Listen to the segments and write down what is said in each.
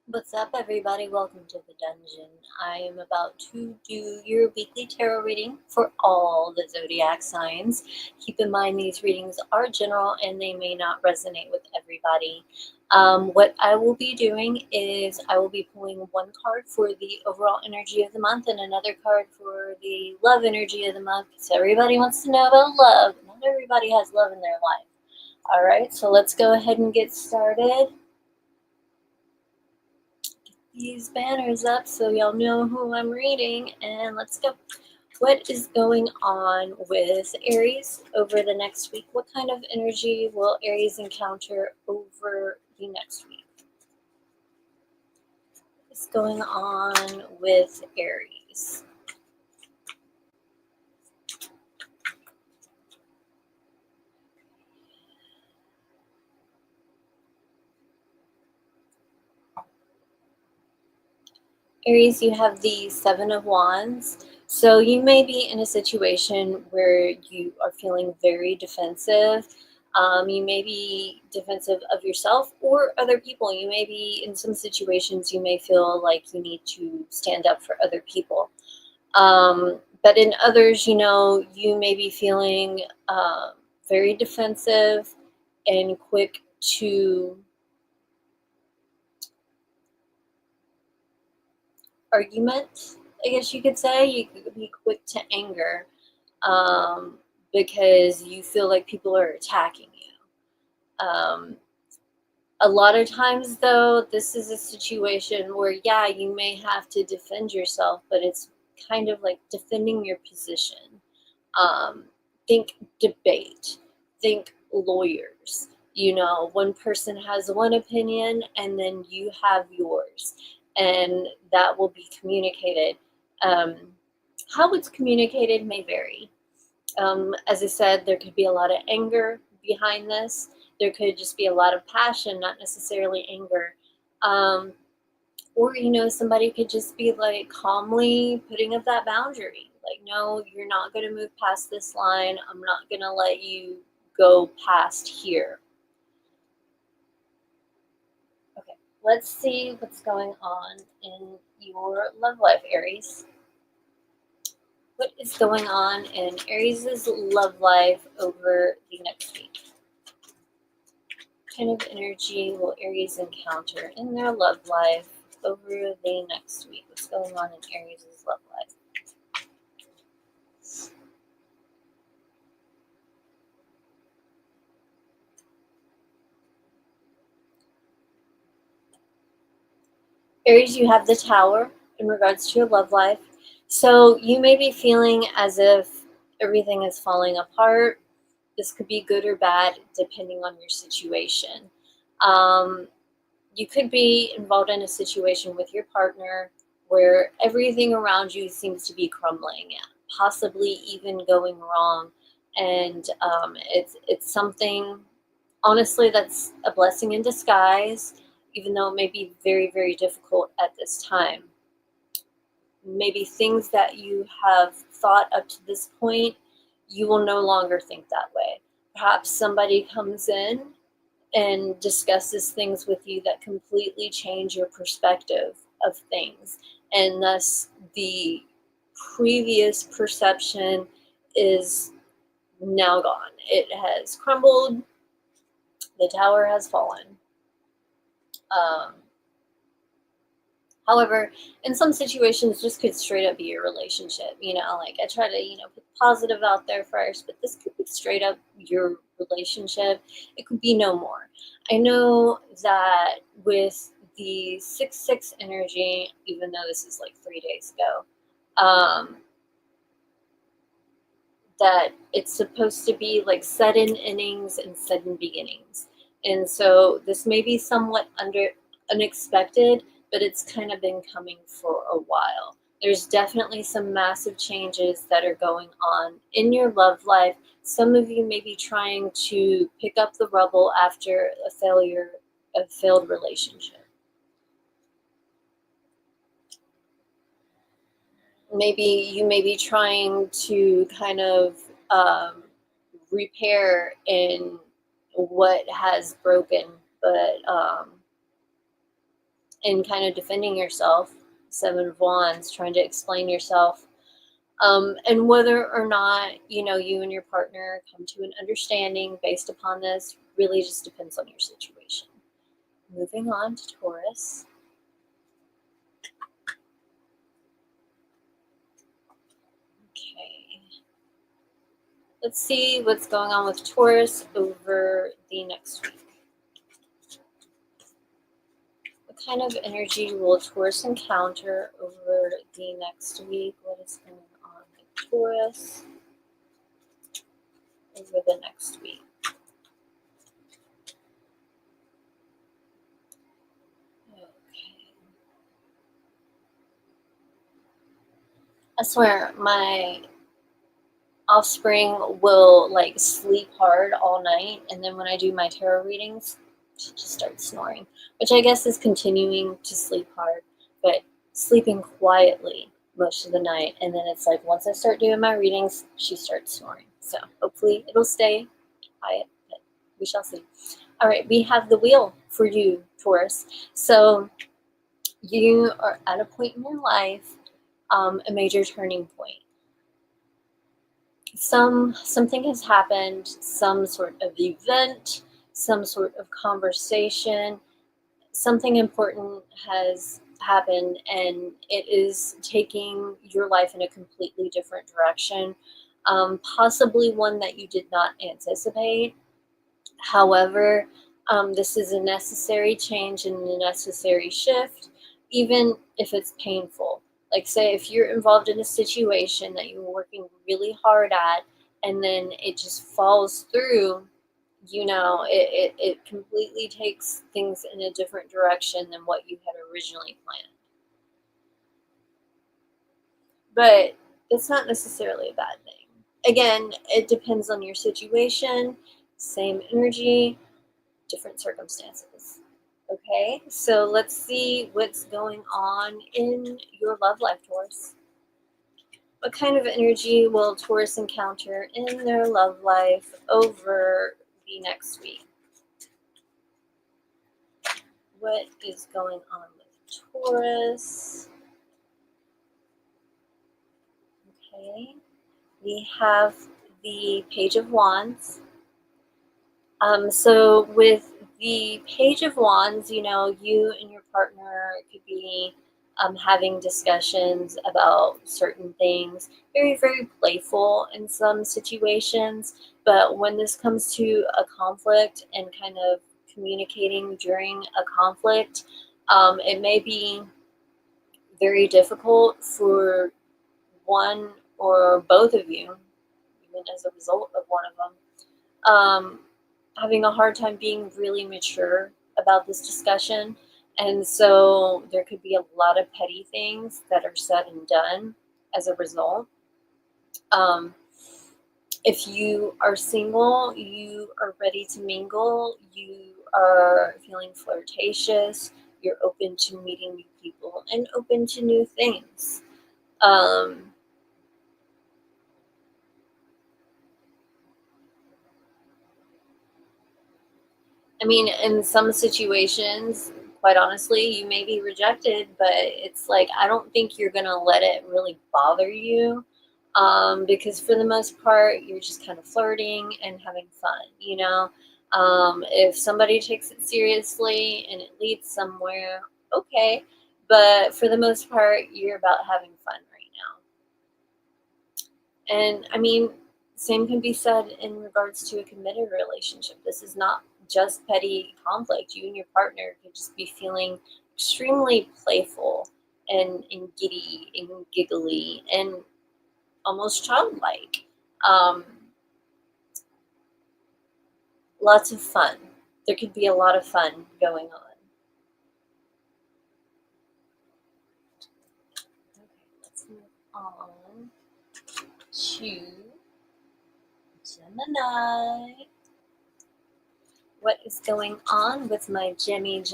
What's up, everybody? Welcome to the dungeon. I am about to do your weekly tarot reading for all the zodiac signs. Keep in mind these readings are general and they may not resonate with everybody. What I will be doing is I will be pulling one card for the overall energy of the month and another card for the love energy of the month, because everybody wants to know about love. Not everybody has love in their life. All right, so let's go ahead and get started. These banners up so y'all know who I'm reading, and let's go. What is going on with Aries over the next week? What kind of energy will Aries encounter over the next week? What's going on with Aries? Aries, you have the Seven of Wands. So you may be in a situation where you are feeling very defensive. You may be defensive of yourself or other people. You may be in some situations you may feel like you need to stand up for other people. But in others, you may be feeling very defensive and quick to argument, I guess you could say. You could be quick to anger because you feel like people are attacking you. A lot of times, though, this is a situation where, yeah, you may have to defend yourself, but it's kind of like defending your position. Think debate, think lawyers. One person has one opinion and then you have yours, and that will be communicated. How it's communicated may vary. As I said, there could be a lot of anger behind this. There could just be a lot of passion, not necessarily anger. Or, somebody could just be like calmly putting up that boundary. Like, no, you're not going to move past this line. I'm not going to let you go past here. Okay, let's see what's going on in your love life, Aries. What is going on in Aries' love life over the next week? What kind of energy will Aries encounter in their love life over the next week? What's going on in Aries' love life? Aries, you have the Tower in regards to your love life. So you may be feeling as if everything is falling apart. This could be good or bad depending on your situation. You could be involved in a situation with your partner where everything around you seems to be crumbling, possibly even going wrong. And it's something, honestly, that's a blessing in disguise, even though it may be very, very difficult at this time. Maybe things that you have thought up to this point, you will no longer think that way. Perhaps somebody comes in and discusses things with you that completely change your perspective of things, and thus the previous perception is now gone. It has crumbled. The tower has fallen. However, in some situations, this could straight up be your relationship. Like I try to, put positive out there first, but this could be straight up your relationship. It could be no more. I know that with the 6-6 energy, even though this is like 3 days ago, that it's supposed to be like sudden innings and sudden beginnings. And so this may be somewhat unexpected, but it's kind of been coming for a while. There's definitely some massive changes that are going on in your love life. Some of you may be trying to pick up the rubble after a failed relationship. Maybe you may be trying to kind of repair in what has broken, but and kind of defending yourself. Seven of Wands, trying to explain yourself. And whether or not, you and your partner come to an understanding based upon this really just depends on your situation. Moving on to Taurus. Okay. Let's see what's going on with Taurus over the next week. What kind of energy will Taurus encounter over the next week? What is going on with Taurus over the next week? Okay. I swear, my offspring will like sleep hard all night, and then when I do my tarot readings, she just starts snoring, which I guess is continuing to sleep hard, but sleeping quietly most of the night. And then it's like once I start doing my readings, she starts snoring. So hopefully it'll stay quiet, but we shall see. All right, we have the wheel for you, Taurus. So you are at a point in your life, a major turning point. Something has happened, some sort of event, some sort of conversation, something important has happened, and it is taking your life in a completely different direction, possibly one that you did not anticipate. However, this is a necessary change and a necessary shift, even if it's painful. Like, say, if you're involved in a situation that you're working really hard at, and then it just falls through, it completely takes things in a different direction than what you had originally planned. But it's not necessarily a bad thing. Again, it depends on your situation, same energy, different circumstances. Okay, so let's see what's going on in your love life, Taurus. What kind of energy will Taurus encounter in their love life over the next week? What is going on with Taurus? Okay, we have the Page of Wands. So with the Page of Wands, you and your partner could be having discussions about certain things, very, very playful in some situations. But when this comes to a conflict and kind of communicating during a conflict, it may be very difficult for one or both of you, even as a result of one of them, having a hard time being really mature about this discussion. And so there could be a lot of petty things that are said and done as a result. If you are single, you are ready to mingle, you are feeling flirtatious, you're open to meeting new people and open to new things. I mean, in some situations, quite honestly, you may be rejected, but it's like, I don't think you're going to let it really bother you, because for the most part, you're just kind of flirting and having fun. If somebody takes it seriously and it leads somewhere, okay, but for the most part, you're about having fun right now. And I mean, same can be said in regards to a committed relationship. This is not just petty conflict. You and your partner could just be feeling extremely playful and giddy and giggly and almost childlike. Um, Lots of fun. There could be a lot of fun going on. Okay, let's move on to Gemini. What is going on with my gems?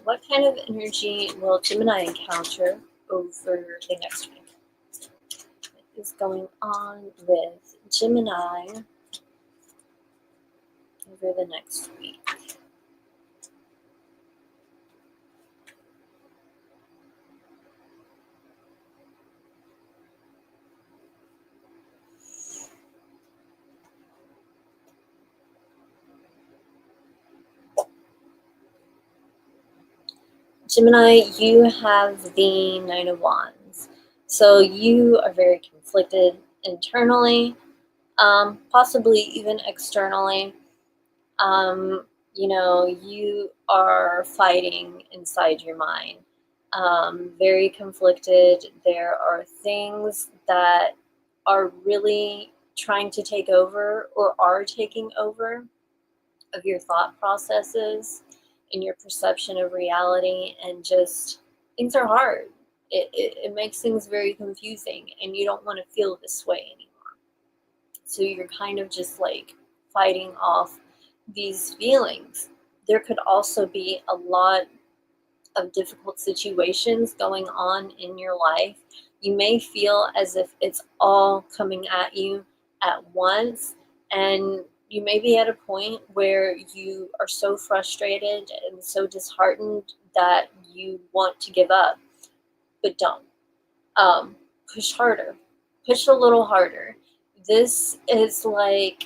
What kind of energy will Gemini encounter over the next week? What is going on with Gemini over the next week? Gemini, you have the Nine of Wands. So you are very conflicted internally, possibly even externally. You are fighting inside your mind. Very conflicted. There are things that are really trying to take over or are taking over of your thought processes and your perception of reality, and just things are hard. It makes things very confusing, and you don't want to feel this way anymore. So you're kind of just like fighting off these feelings. There could also be a lot of difficult situations going on in your life. You may feel as if it's all coming at you at once, and you may be at a point where you are so frustrated and so disheartened that you want to give up, but don't. Push harder, push a little harder. This is like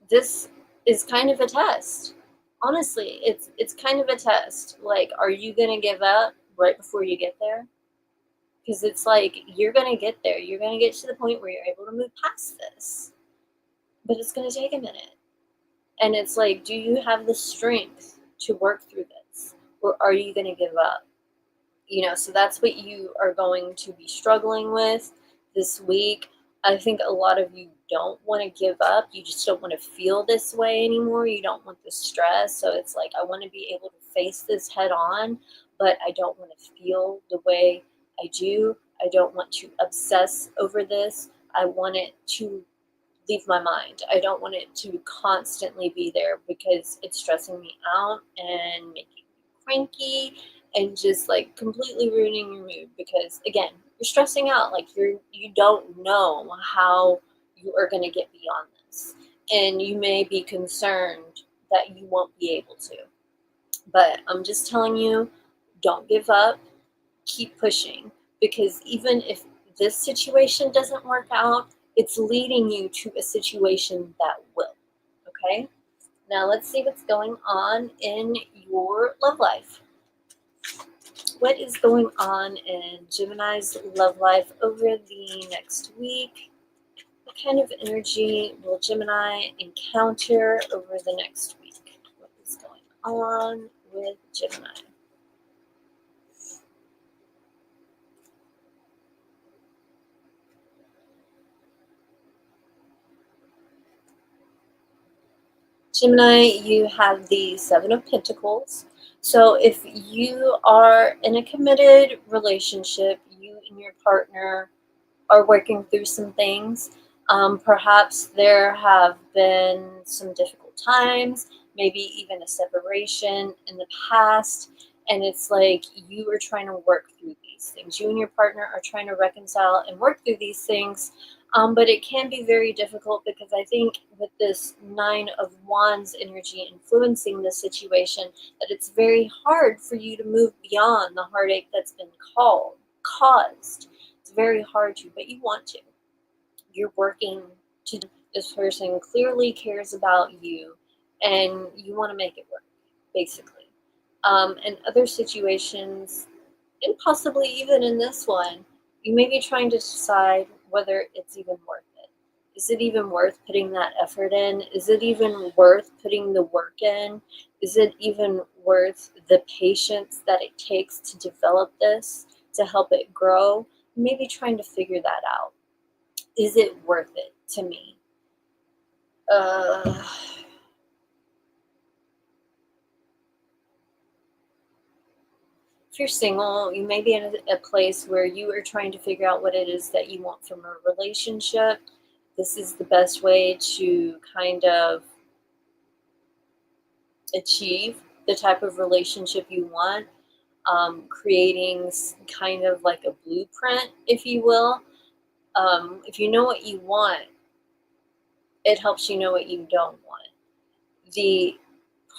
this is kind of a test. Honestly, it's kind of a test. Like, are you gonna give up right before you get there? Because it's like you're gonna get there. You're gonna get to the point where you're able to move past this, but it's gonna take a minute. And it's like, do you have the strength to work through this, or are you gonna give up? So that's what you are going to be struggling with this week. I think a lot of you don't want to give up. You just don't want to feel this way anymore. You don't want the stress. So it's like, I want to be able to face this head on, but I don't want to feel the way I do. I don't want to obsess over this. I want it to leave my mind. I don't want it to constantly be there because it's stressing me out and making me cranky and just like completely ruining your mood, because again, you're stressing out. Like, you don't know how you are going to get beyond this, and you may be concerned that you won't be able to. But I'm just telling you, don't give up, keep pushing, because even if this situation doesn't work out, it's leading you to a situation that will. Okay? Now let's see what's going on in your love life. What is going on in Gemini's love life over the next week? What kind of energy will Gemini encounter over the next week? What is going on with Gemini? Gemini, you have the Seven of Pentacles. So if you are in a committed relationship, you and your partner are working through some things. Perhaps there have been some difficult times, maybe even a separation in the past. And it's like you are trying to work through these things. You and your partner are trying to reconcile and work through these things. But it can be very difficult, because I think with this Nine of Wands energy influencing the situation, that it's very hard for you to move beyond the heartache that's been caused. It's very hard to, but you want to. You're working to. This person clearly cares about you, and you want to make it work, basically. In other situations, and possibly even in this one, you may be trying to decide whether it's even worth it. Is it even worth putting that effort in? Is it even worth putting the work in? Is it even worth the patience that it takes to develop this, to help it grow? Maybe trying to figure that out. Is it worth it to me? Uh, if you're single, you may be in a place where you are trying to figure out what it is that you want from a relationship. This is the best way to kind of achieve the type of relationship you want, creating kind of like a blueprint, if you will. If you know what you want, it helps you know what you don't want. The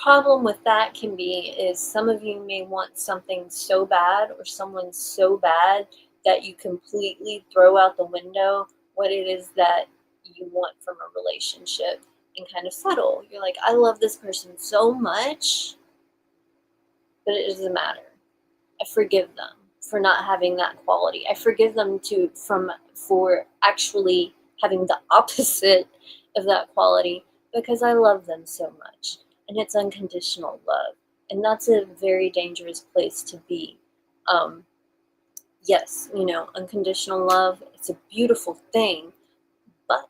problem with that can be is some of you may want something so bad, or someone so bad, that you completely throw out the window what it is that you want from a relationship. and kind of settle. You're like, I love this person so much, but it doesn't matter. I forgive them for not having that quality. I forgive them for actually having the opposite of that quality, because I love them so much. And it's unconditional love. And that's a very dangerous place to be. Yes, unconditional love, it's a beautiful thing, but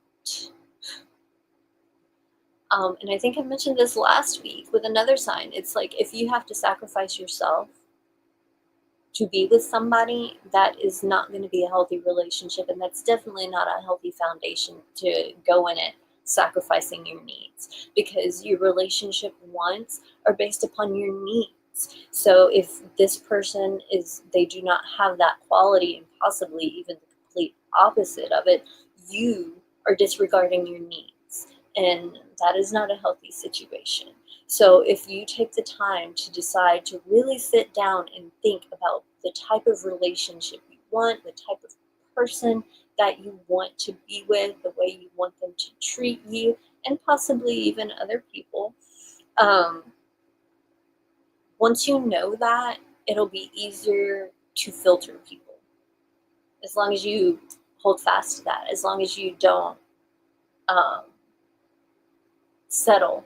and I think I mentioned this last week with another sign. It's like, if you have to sacrifice yourself to be with somebody, that is not going to be a healthy relationship, and that's definitely not a healthy foundation to go in it sacrificing your needs, because your relationship wants are based upon your needs. So if this person they do not have that quality, and possibly even the complete opposite of it, you are disregarding your needs, and that is not a healthy situation. So if you take the time to decide to really sit down and think about the type of relationship you want, the type of person that you want to be with, the way you want them to treat you, and possibly even other people, once you know that, it'll be easier to filter people. As long as you hold fast to that, as long as you don't settle.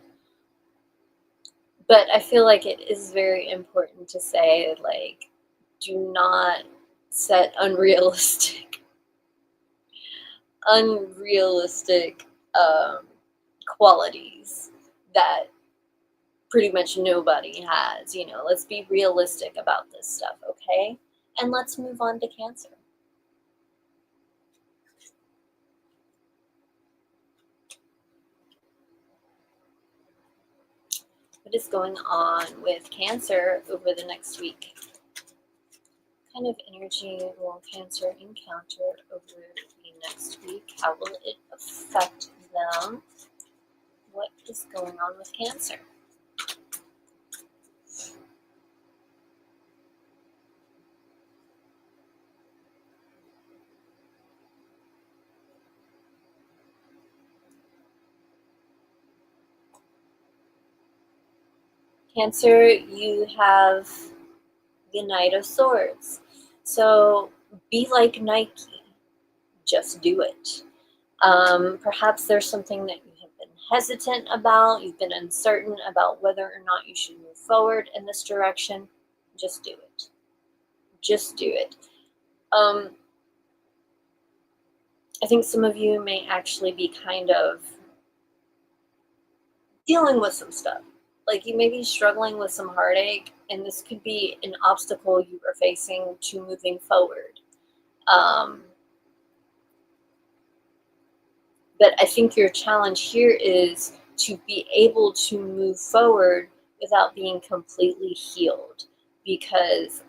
But I feel like it is very important to say, like, do not set unrealistic qualities that pretty much nobody has. Let's be realistic about this stuff, okay? And let's move on to Cancer. What is going on with Cancer over the next week? What kind of energy will Cancer encounter over the next week? How will it affect them? What is going on with Cancer? Cancer, you have the Knight of Swords. So be like Nike. Just do it. Perhaps there's something that you have been hesitant about. You've been uncertain about whether or not you should move forward in this direction. Just do it. Just do it. I think some of you may actually be kind of dealing with some stuff. Like, you may be struggling with some heartache, and this could be an obstacle you are facing to moving forward. But I think your challenge here is to be able to move forward without being completely healed, because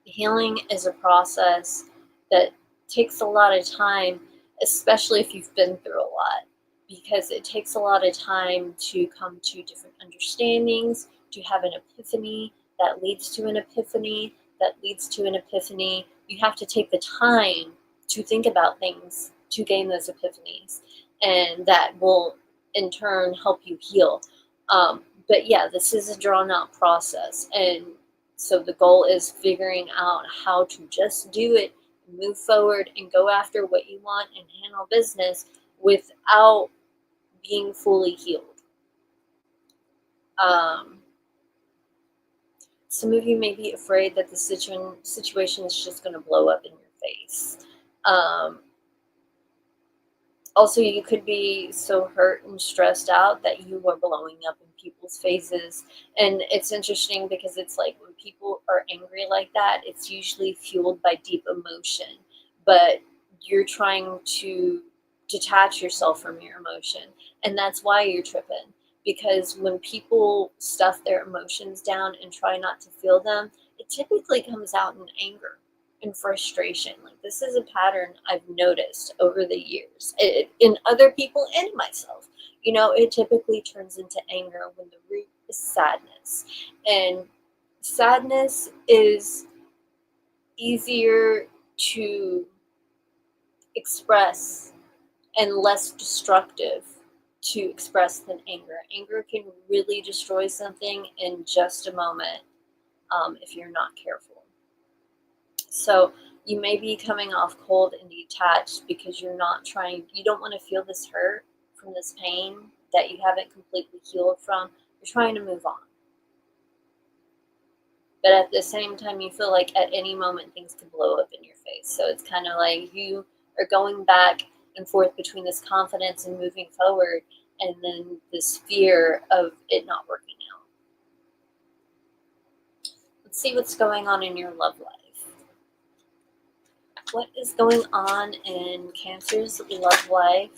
healing is a process that takes a lot of time, especially if you've been through a lot, because it takes a lot of time to come to different understandings, to have an epiphany that leads to an epiphany that leads to an epiphany. You have to take the time to think about things to gain those epiphanies, and that will in turn help you heal. But yeah, this is a drawn out process, and so the goal is figuring out how to just do it, move forward, and go after what you want and handle business without being fully healed. Some of you may be afraid that the situation is just going to blow up in your face. Also, you could be so hurt and stressed out that you are blowing up in people's faces. And it's interesting because it's like, when people are angry like that, it's usually fueled by deep emotion. But you're trying to detach yourself from your emotion. And that's why you're tripping. Because when people stuff their emotions down and try not to feel them, it typically comes out in anger and frustration. Like, this is a pattern I've noticed over the years in other people and myself. It typically turns into anger when the root is sadness. And sadness is easier to express and less destructive to express than anger. Anger can really destroy something in just a moment if you're not careful. So you may be coming off cold and detached because you don't want to feel this hurt from this pain that you haven't completely healed from. You're trying to move on. But at the same time, you feel like at any moment things could blow up in your face. So it's kind of like you are going back and forth between this confidence and moving forward and then this fear of it not working out. Let's see what's going on in your love life. What is going on in Cancer's love life?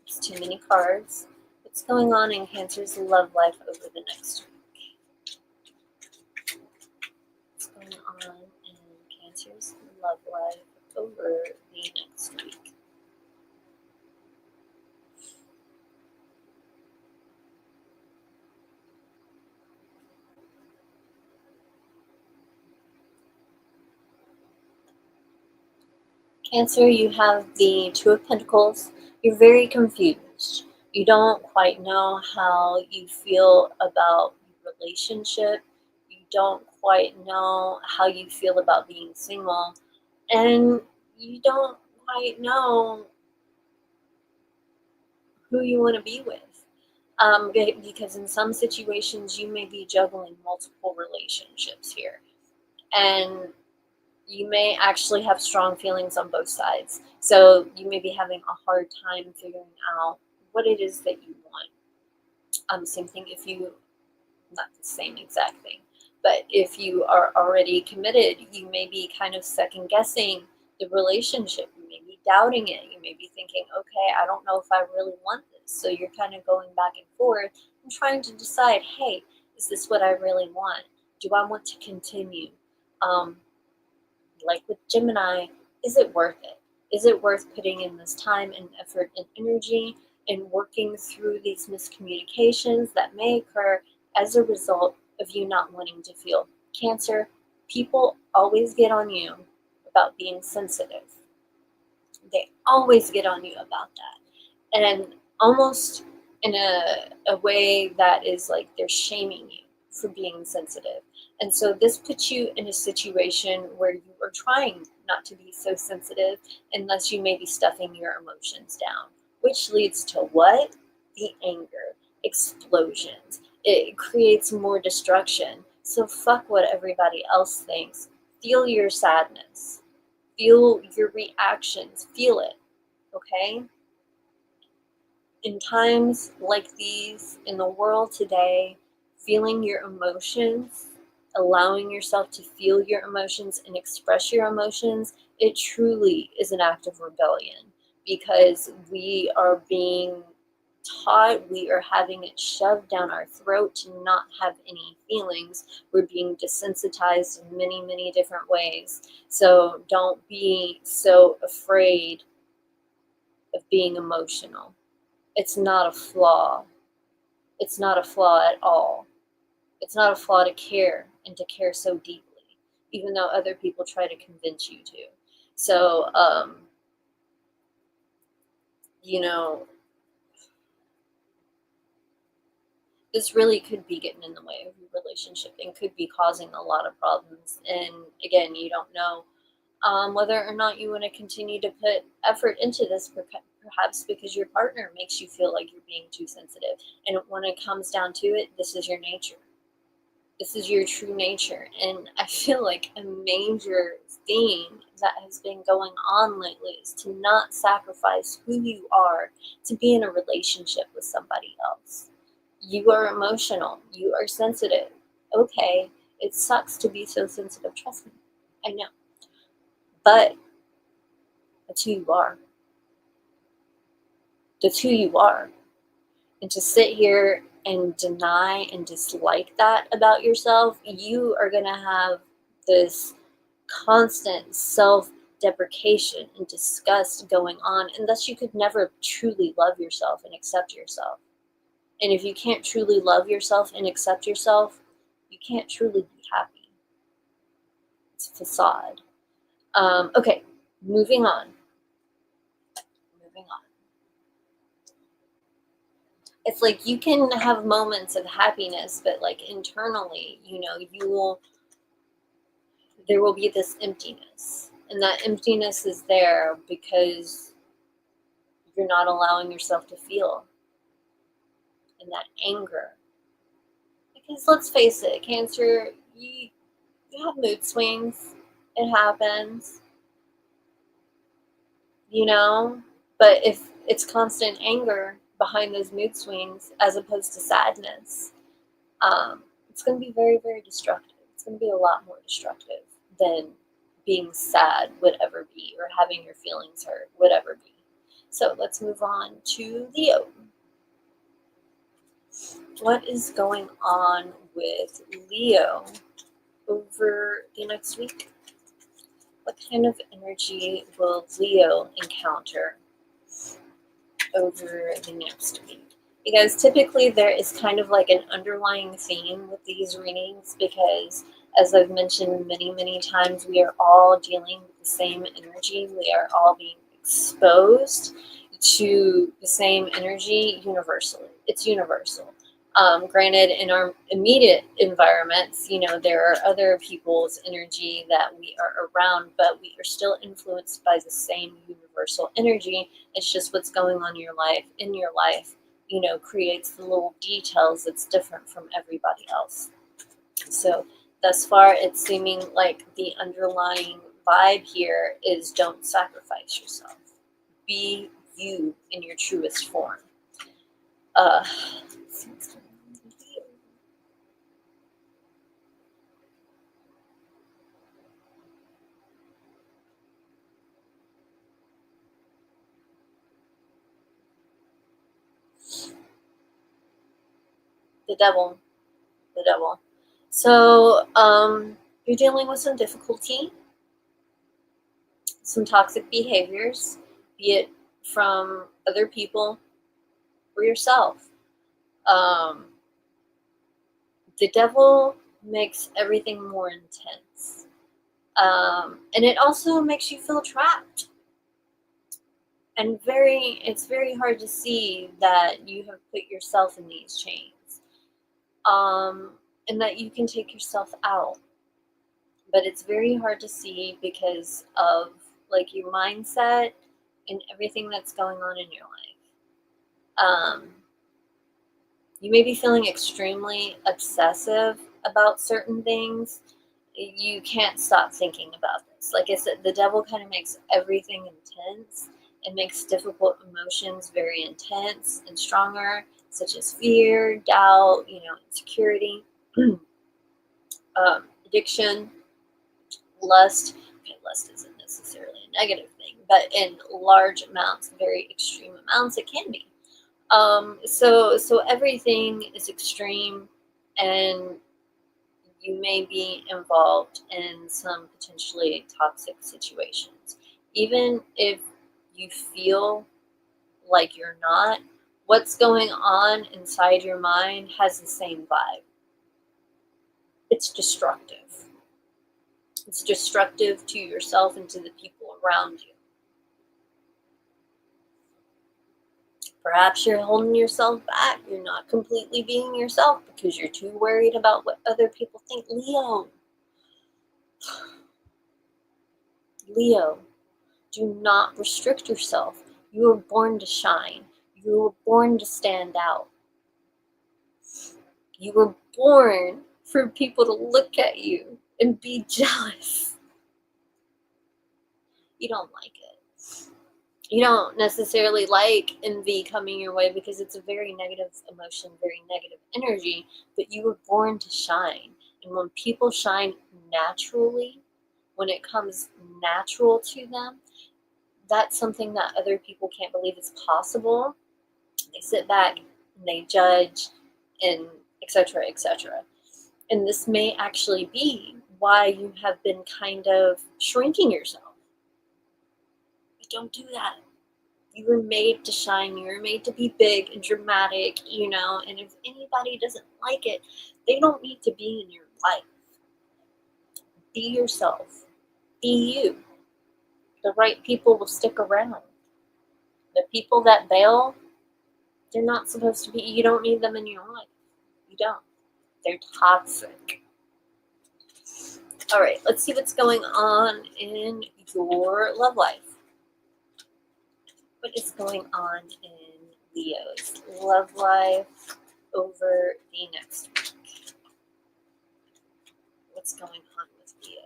There's too many cards. What's going on in Cancer's love life over the next week? What's going on in Cancer's love life over the next week? Cancer, you have the Two of Pentacles. You're very confused. You don't quite know how you feel about your relationship. You don't quite know how you feel about being single. And you don't quite know who you want to be with. Because in some situations, you may be juggling multiple relationships here. And you may actually have strong feelings on both sides. So you may be having a hard time figuring out what it is that you want. Same thing if you, not the same exact thing, but if you are already committed, you may be kind of second guessing the relationship. You may be doubting it. You may be thinking, okay, I don't know if I really want this. So you're kind of going back and forth and trying to decide, hey, is this what I really want? Do I want to continue? Like with Gemini, is it worth it? Is it worth putting in this time and effort and energy and working through these miscommunications that may occur as a result of you not wanting to feel? Cancer, people always get on you about being sensitive. They always get on you about that. And almost in a way that is like they're shaming you for being sensitive. And so this puts you in a situation where you are trying not to be so sensitive unless you may be stuffing your emotions down, which leads to what? The anger, explosions. It creates more destruction. So fuck what everybody else thinks. Feel your sadness. Feel your reactions. Feel it. Okay? In times like these, in the world today, feeling your emotions, allowing yourself to feel your emotions and express your emotions, it truly is an act of rebellion because we are being taught, we are having it shoved down our throat to not have any feelings. We're being desensitized in many, many different ways. So don't be so afraid of being emotional. It's not a flaw. It's not a flaw at all. It's not a flaw to care and to care so deeply, even though other people try to convince you to. So, this really could be getting in the way of your relationship and could be causing a lot of problems. And again, you don't know whether or not you want to continue to put effort into this, perhaps because your partner makes you feel like you're being too sensitive. And when it comes down to it, this is your nature. This is your true nature. And I feel like a major theme that has been going on lately is to not sacrifice who you are to be in a relationship with somebody else. You are emotional. You are sensitive. Okay, it sucks to be so sensitive. Trust me. I know. But that's who you are. That's who you are. And to sit here and deny and dislike that about yourself, you are going to have this constant self-deprecation and disgust going on, and thus you could never truly love yourself and accept yourself. And if you can't truly love yourself and accept yourself, you can't truly be happy. It's a facade. Okay, moving on. it's like you can have moments of happiness, but like internally, there will be this emptiness. And that emptiness is there because you're not allowing yourself to feel. And that anger. Because let's face it, Cancer, you have mood swings. It happens. But if it's constant anger behind those mood swings as opposed to sadness, it's going to be very, very destructive. It's going to be a lot more destructive than being sad would ever be, or having your feelings hurt would ever be. So let's move on to Leo. What is going on with Leo over the next week? What kind of energy will Leo encounter over the next week? You guys, typically there is kind of like an underlying theme with these readings because, as I've mentioned many, many times, we are all dealing with the same energy. We are all being exposed to the same energy universally. It's universal. Granted, in our immediate environments, there are other people's energy that we are around, but we are still influenced by the same universal energy. It's just what's going on in your life, creates the little details that's different from everybody else. So thus far, it's seeming like the underlying vibe here is don't sacrifice yourself. Be you in your truest form. The devil. So, you're dealing with some difficulty, some toxic behaviors, be it from other people or yourself. The devil makes everything more intense. And it also makes you feel trapped. And it's very hard to see that you have put yourself in these chains. And that you can take yourself out. But it's very hard to see because of like your mindset and everything that's going on in your life. You may be feeling extremely obsessive about certain things. You can't stop thinking about this. Like I said, the devil kind of makes everything intense. It makes difficult emotions very intense and stronger, such as fear, doubt, insecurity, addiction, lust. Okay, lust isn't necessarily a negative thing, but in large amounts, very extreme amounts, it can be. So everything is extreme, and you may be involved in some potentially toxic situations. Even if you feel like you're not, what's going on inside your mind has the same vibe. It's destructive. It's destructive to yourself and to the people around you. Perhaps you're holding yourself back. You're not completely being yourself because you're too worried about what other people think. Leo, do not restrict yourself. You were born to shine. You were born to stand out. You were born for people to look at you and be jealous. You don't like it. You don't necessarily like envy coming your way because it's a very negative emotion, very negative energy, but you were born to shine. And when people shine naturally, when it comes natural to them, that's something that other people can't believe is possible. They sit back and they judge and etc., etc. And this may actually be why you have been kind of shrinking yourself. But don't do that. You were made to shine. You were made to be big and dramatic, and if anybody doesn't like it, they don't need to be in your life. Be yourself. Be you. The right people will stick around. The people that bail, They're not supposed to be. You don't need them in your life. You don't. They're toxic. All right, let's see what's going on in your love life. What is going on in Leo's love life over the next week? What's going on with Leo?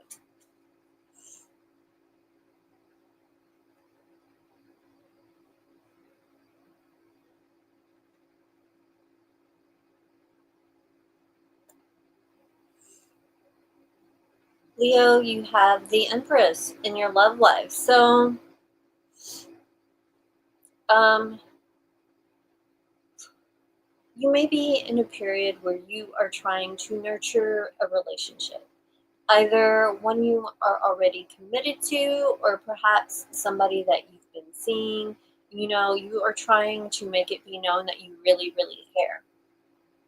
Leo, you have the Empress in your love life. So, you may be in a period where you are trying to nurture a relationship. Either one you are already committed to, or perhaps somebody that you've been seeing. You are trying to make it be known that you really, really care.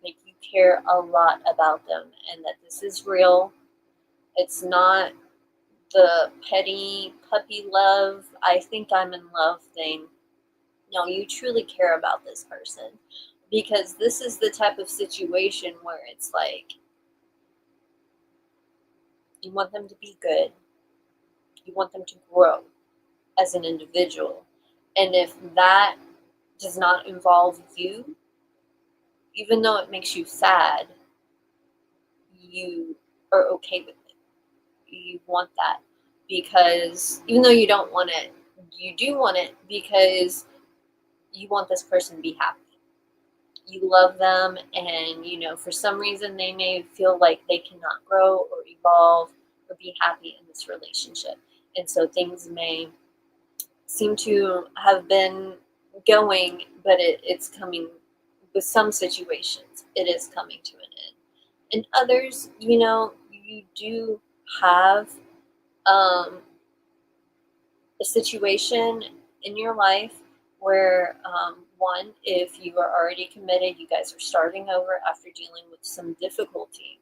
Like, you care a lot about them and that this is real. It's not the petty puppy love, I think I'm in love thing. No, you truly care about this person, because this is the type of situation where it's like you want them to be good, you want them to grow as an individual. And if that does not involve you, even though it makes you sad, you are okay with it. You want that, because even though you don't want it, you do want it because you want this person to be happy. You love them, and for some reason they may feel like they cannot grow or evolve or be happy in this relationship. And so things may seem to have been going, but it's coming, with some situations, it is coming to an end. And others, you do have a situation in your life where, one, if you are already committed, you guys are starting over after dealing with some difficulty.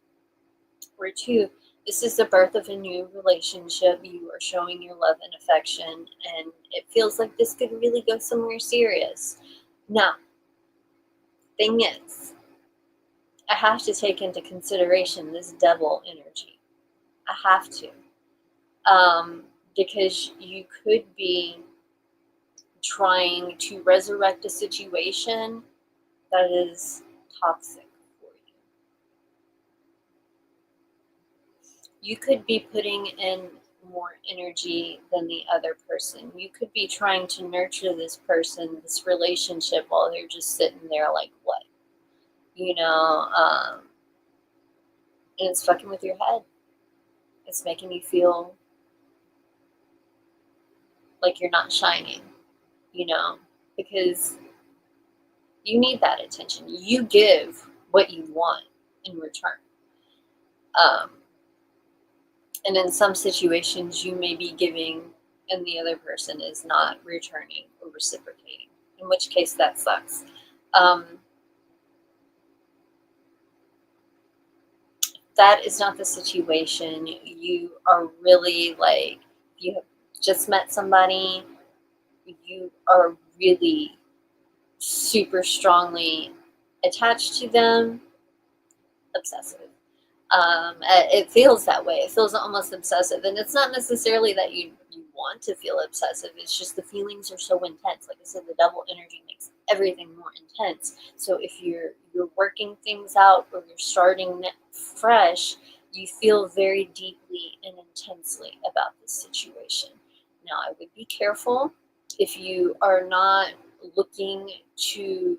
Or two, this is the birth of a new relationship. You are showing your love and affection, and it feels like this could really go somewhere serious. Now, thing is, I have to take into consideration this devil energy. I have to. Because you could be trying to resurrect a situation that is toxic for you. You could be putting in more energy than the other person. You could be trying to nurture this person, this relationship, while they're just sitting there like, what? And it's fucking with your head. It's making you feel like you're not shining, because you need that attention. You give what you want in return. And in some situations, you may be giving and the other person is not returning or reciprocating, in which case that sucks. That is not the situation. You are really like, you have just met somebody, you are really super strongly attached to them, obsessive. It feels that way. It feels almost obsessive, and it's not necessarily that you want to feel obsessive. It's just the feelings are so intense. Like I said, the double energy makes everything more intense. So if you're working things out or you're starting fresh, you feel very deeply and intensely about this situation. Now, I would be careful if you are not looking to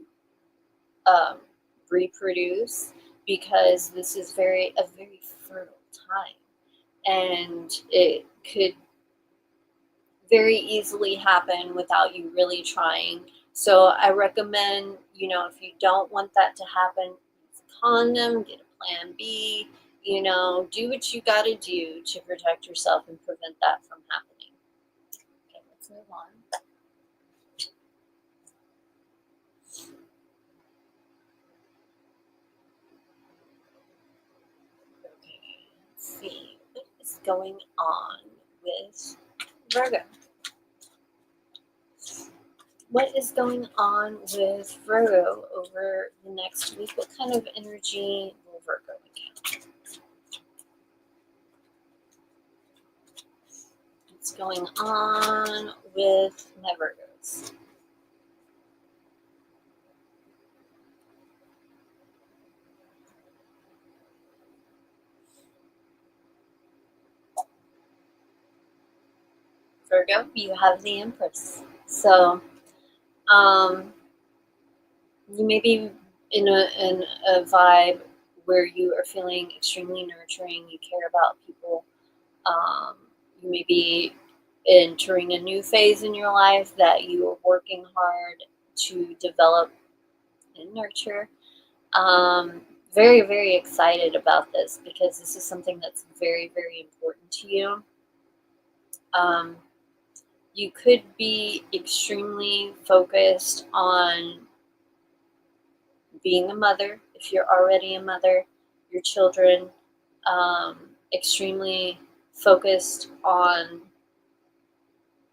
reproduce, because this is a very fertile time, and it could very easily happen without you really trying. So I recommend, if you don't want that to happen, use a condom, get a plan B, do what you got to do to protect yourself and prevent that from happening. Okay, let's move on. Okay, let's see what is going on with Virgo. What is going on with Virgo over the next week? What kind of energy will Virgo encounter? What's going on with my Virgos? Virgo, you have the Empress. So, you may be in a vibe where you are feeling extremely nurturing. You care about people. You may be entering a new phase in your life that you are working hard to develop and nurture. Um, Very, very excited about this because this is something that's very, very important to you. Um, you could be extremely focused on being a mother if you're already a mother, your children, extremely focused on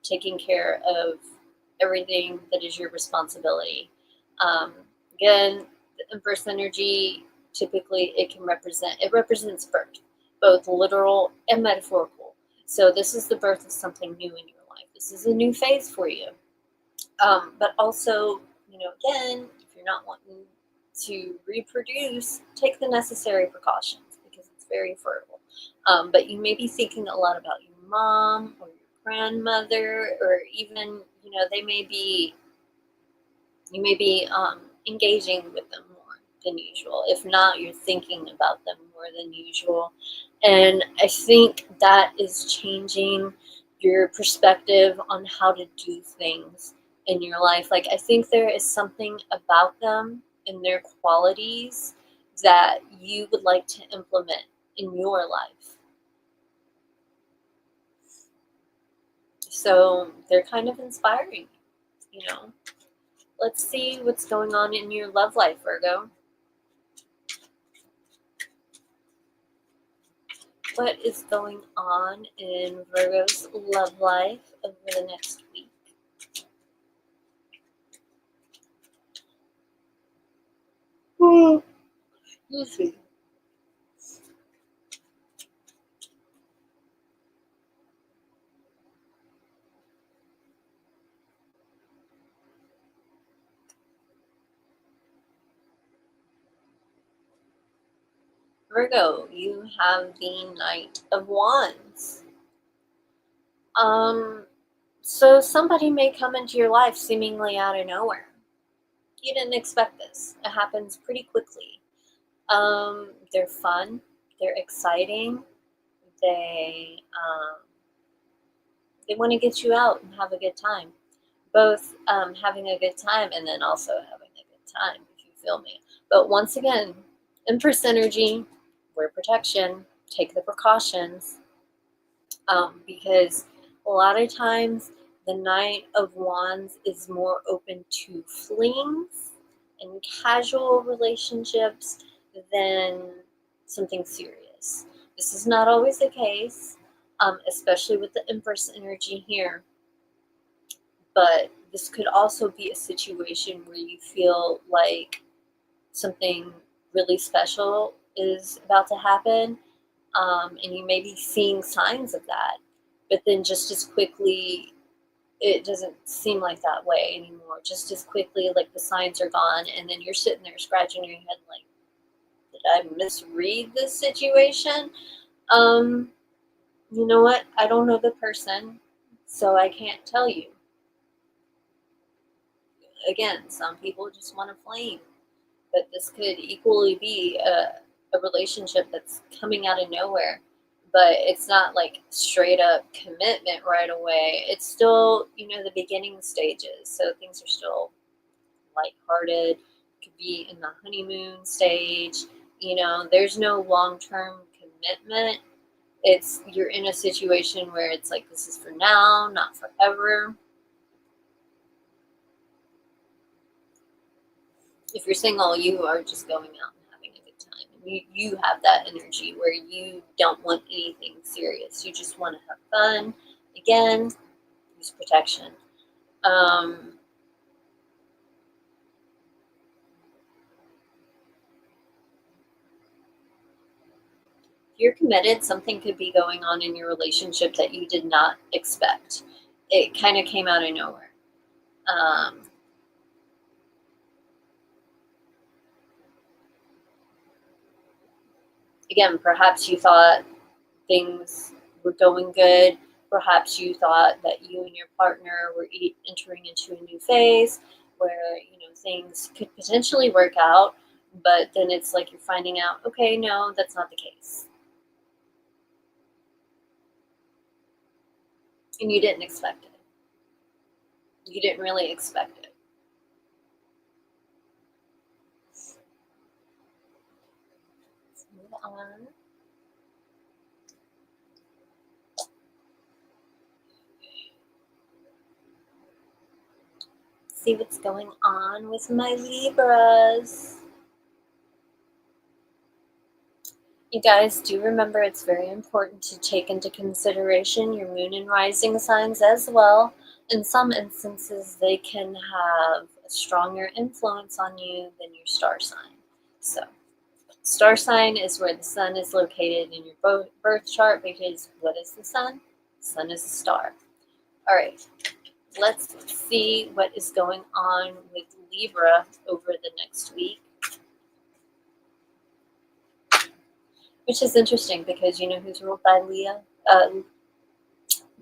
taking care of everything that is your responsibility. Um, Again, the Empress energy, typically it represents birth, both literal and metaphorical. So this is the birth of something new in your life. This is a new phase for you. But also, again, if you're not wanting to reproduce, take the necessary precautions because it's very fertile. But you may be thinking a lot about your mom or your grandmother, or even, you may be engaging with them more than usual. If not, you're thinking about them more than usual. And I think that is changing your perspective on how to do things in your life. Like, I think there is something about them and their qualities that you would like to implement in your life. So they're kind of inspiring, you know. Let's see what's going on in your love life, Virgo. What is going on in Virgo's love life over the next week? Let's see. Virgo, you have the Knight of Wands. So somebody may come into your life seemingly out of nowhere. You didn't expect this. It happens pretty quickly. They're fun. They're exciting. They want to get you out and have a good time. Both having a good time and then also having a good time, if you feel me. But once again, Empress energy, wear protection, take the precautions, because a lot of times the Knight of Wands is more open to flings and casual relationships than something serious. This is not always the case, especially with the Empress energy here. But this could also be a situation where you feel like something really special is about to happen, and you may be seeing signs of that, but then just as quickly, it doesn't seem like that way anymore. Just as quickly, like, the signs are gone, and then you're sitting there scratching your head like, did I misread this situation? You know what? I don't know the person, so I can't tell you. Again, some people just want to flame, but this could equally be a relationship that's coming out of nowhere. But it's not like straight up commitment right away. It's still, the beginning stages. So things are still lighthearted. Could be in the honeymoon stage. There's no long-term commitment. You're in a situation where it's like, this is for now, not forever. If you're single, you are just going out and having a good time. You have that energy where you don't want anything serious. You just want to have fun. Again, use protection. you're committed, something could be going on in your relationship that you did not expect. It kind of came out of nowhere. Again, perhaps you thought things were going good. Perhaps you thought that you and your partner were entering into a new phase where, things could potentially work out, but then it's like you're finding out, okay, no, that's not the case. And you didn't expect it. You didn't really expect it. Let's move on. See what's going on with my Libras. You guys do remember it's very important to take into consideration your moon and rising signs as well. In some instances, they can have a stronger influence on you than your star sign. So, star sign is where the sun is located in your birth chart, because what is the sun? The sun is a star. All right, let's see what is going on with Libra over the next week. Which is interesting because you know who's ruled by Leo?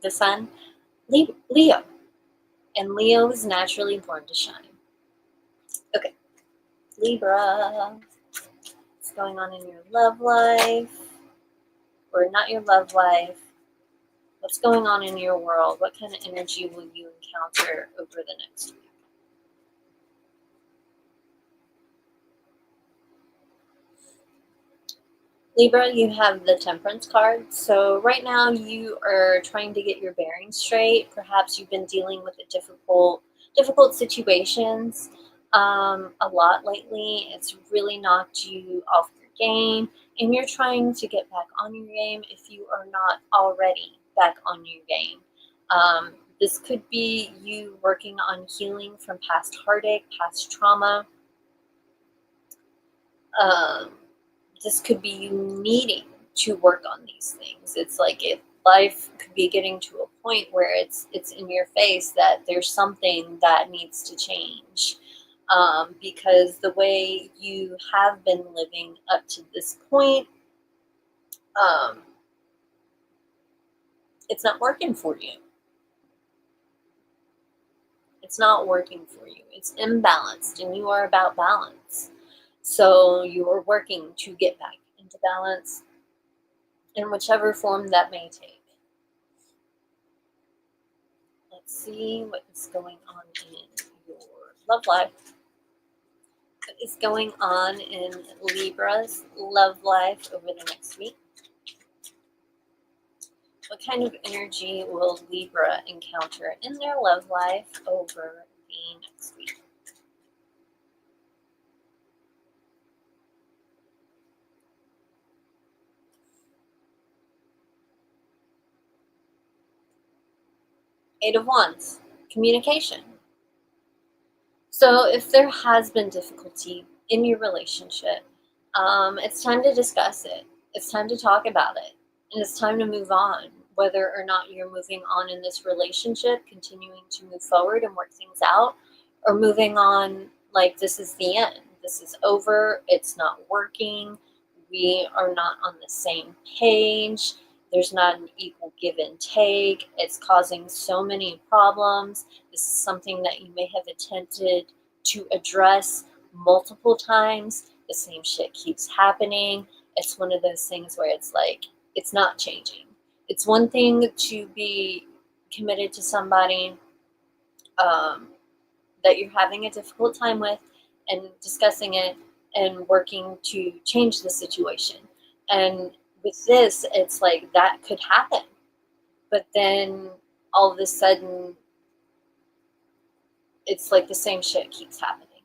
The sun? Leo. And Leo is naturally born to shine. Okay, Libra. What's going on in your love life? Or not your love life. What's going on in your world? What kind of energy will you encounter over the next week? Libra, you have the Temperance card. So right now you are trying to get your bearings straight. Perhaps you've been dealing with difficult situations a lot lately. It's really knocked you off your game, and you're trying to get back on your game if you are not already back on your game. This could be you working on healing from past heartache, past trauma. This could be you needing to work on these things. It's like if life could be getting to a point where it's in your face that there's something that needs to change. Because the way you have been living up to this point, it's not working for you. It's not working for you. It's imbalanced, and you are about balance. So you are working to get back into balance in whichever form that may take. Let's see what is going on in your love life. What is going on in Libra's love life over the next week? What kind of energy will Libra encounter in their love life over the next week? Eight of Wands, communication. So if there has been difficulty in your relationship, it's time to discuss it. It's time to talk about it. And it's time to move on, whether or not you're moving on in this relationship, continuing to move forward and work things out, or moving on like this is the end. This is over. It's not working. We are not on the same page. There's not an equal give and take. It's causing so many problems. This is something that you may have attempted to address multiple times. The same shit keeps happening. It's one of those things where it's like, it's not changing. It's one thing to be committed to somebody that you're having a difficult time with and discussing it and working to change the situation. And with this, it's like that could happen. But then all of a sudden, it's like the same shit keeps happening.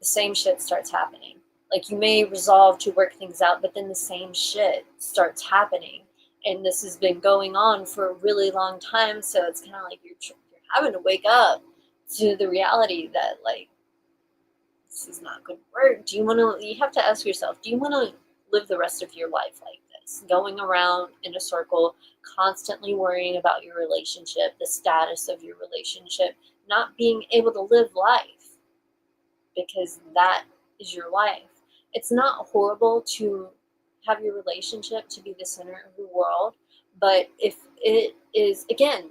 The same shit starts happening. Like you may resolve to work things out, but then the same shit starts happening. And this has been going on for a really long time. So it's kind of like you're having to wake up to the reality that like, this is not going to work. You have to ask yourself, do you want to live the rest of your life like this, going around in a circle, constantly worrying about your relationship, the status of your relationship, not being able to live life because that is your life. It's not horrible to have your relationship to be the center of the world, but if it is, again,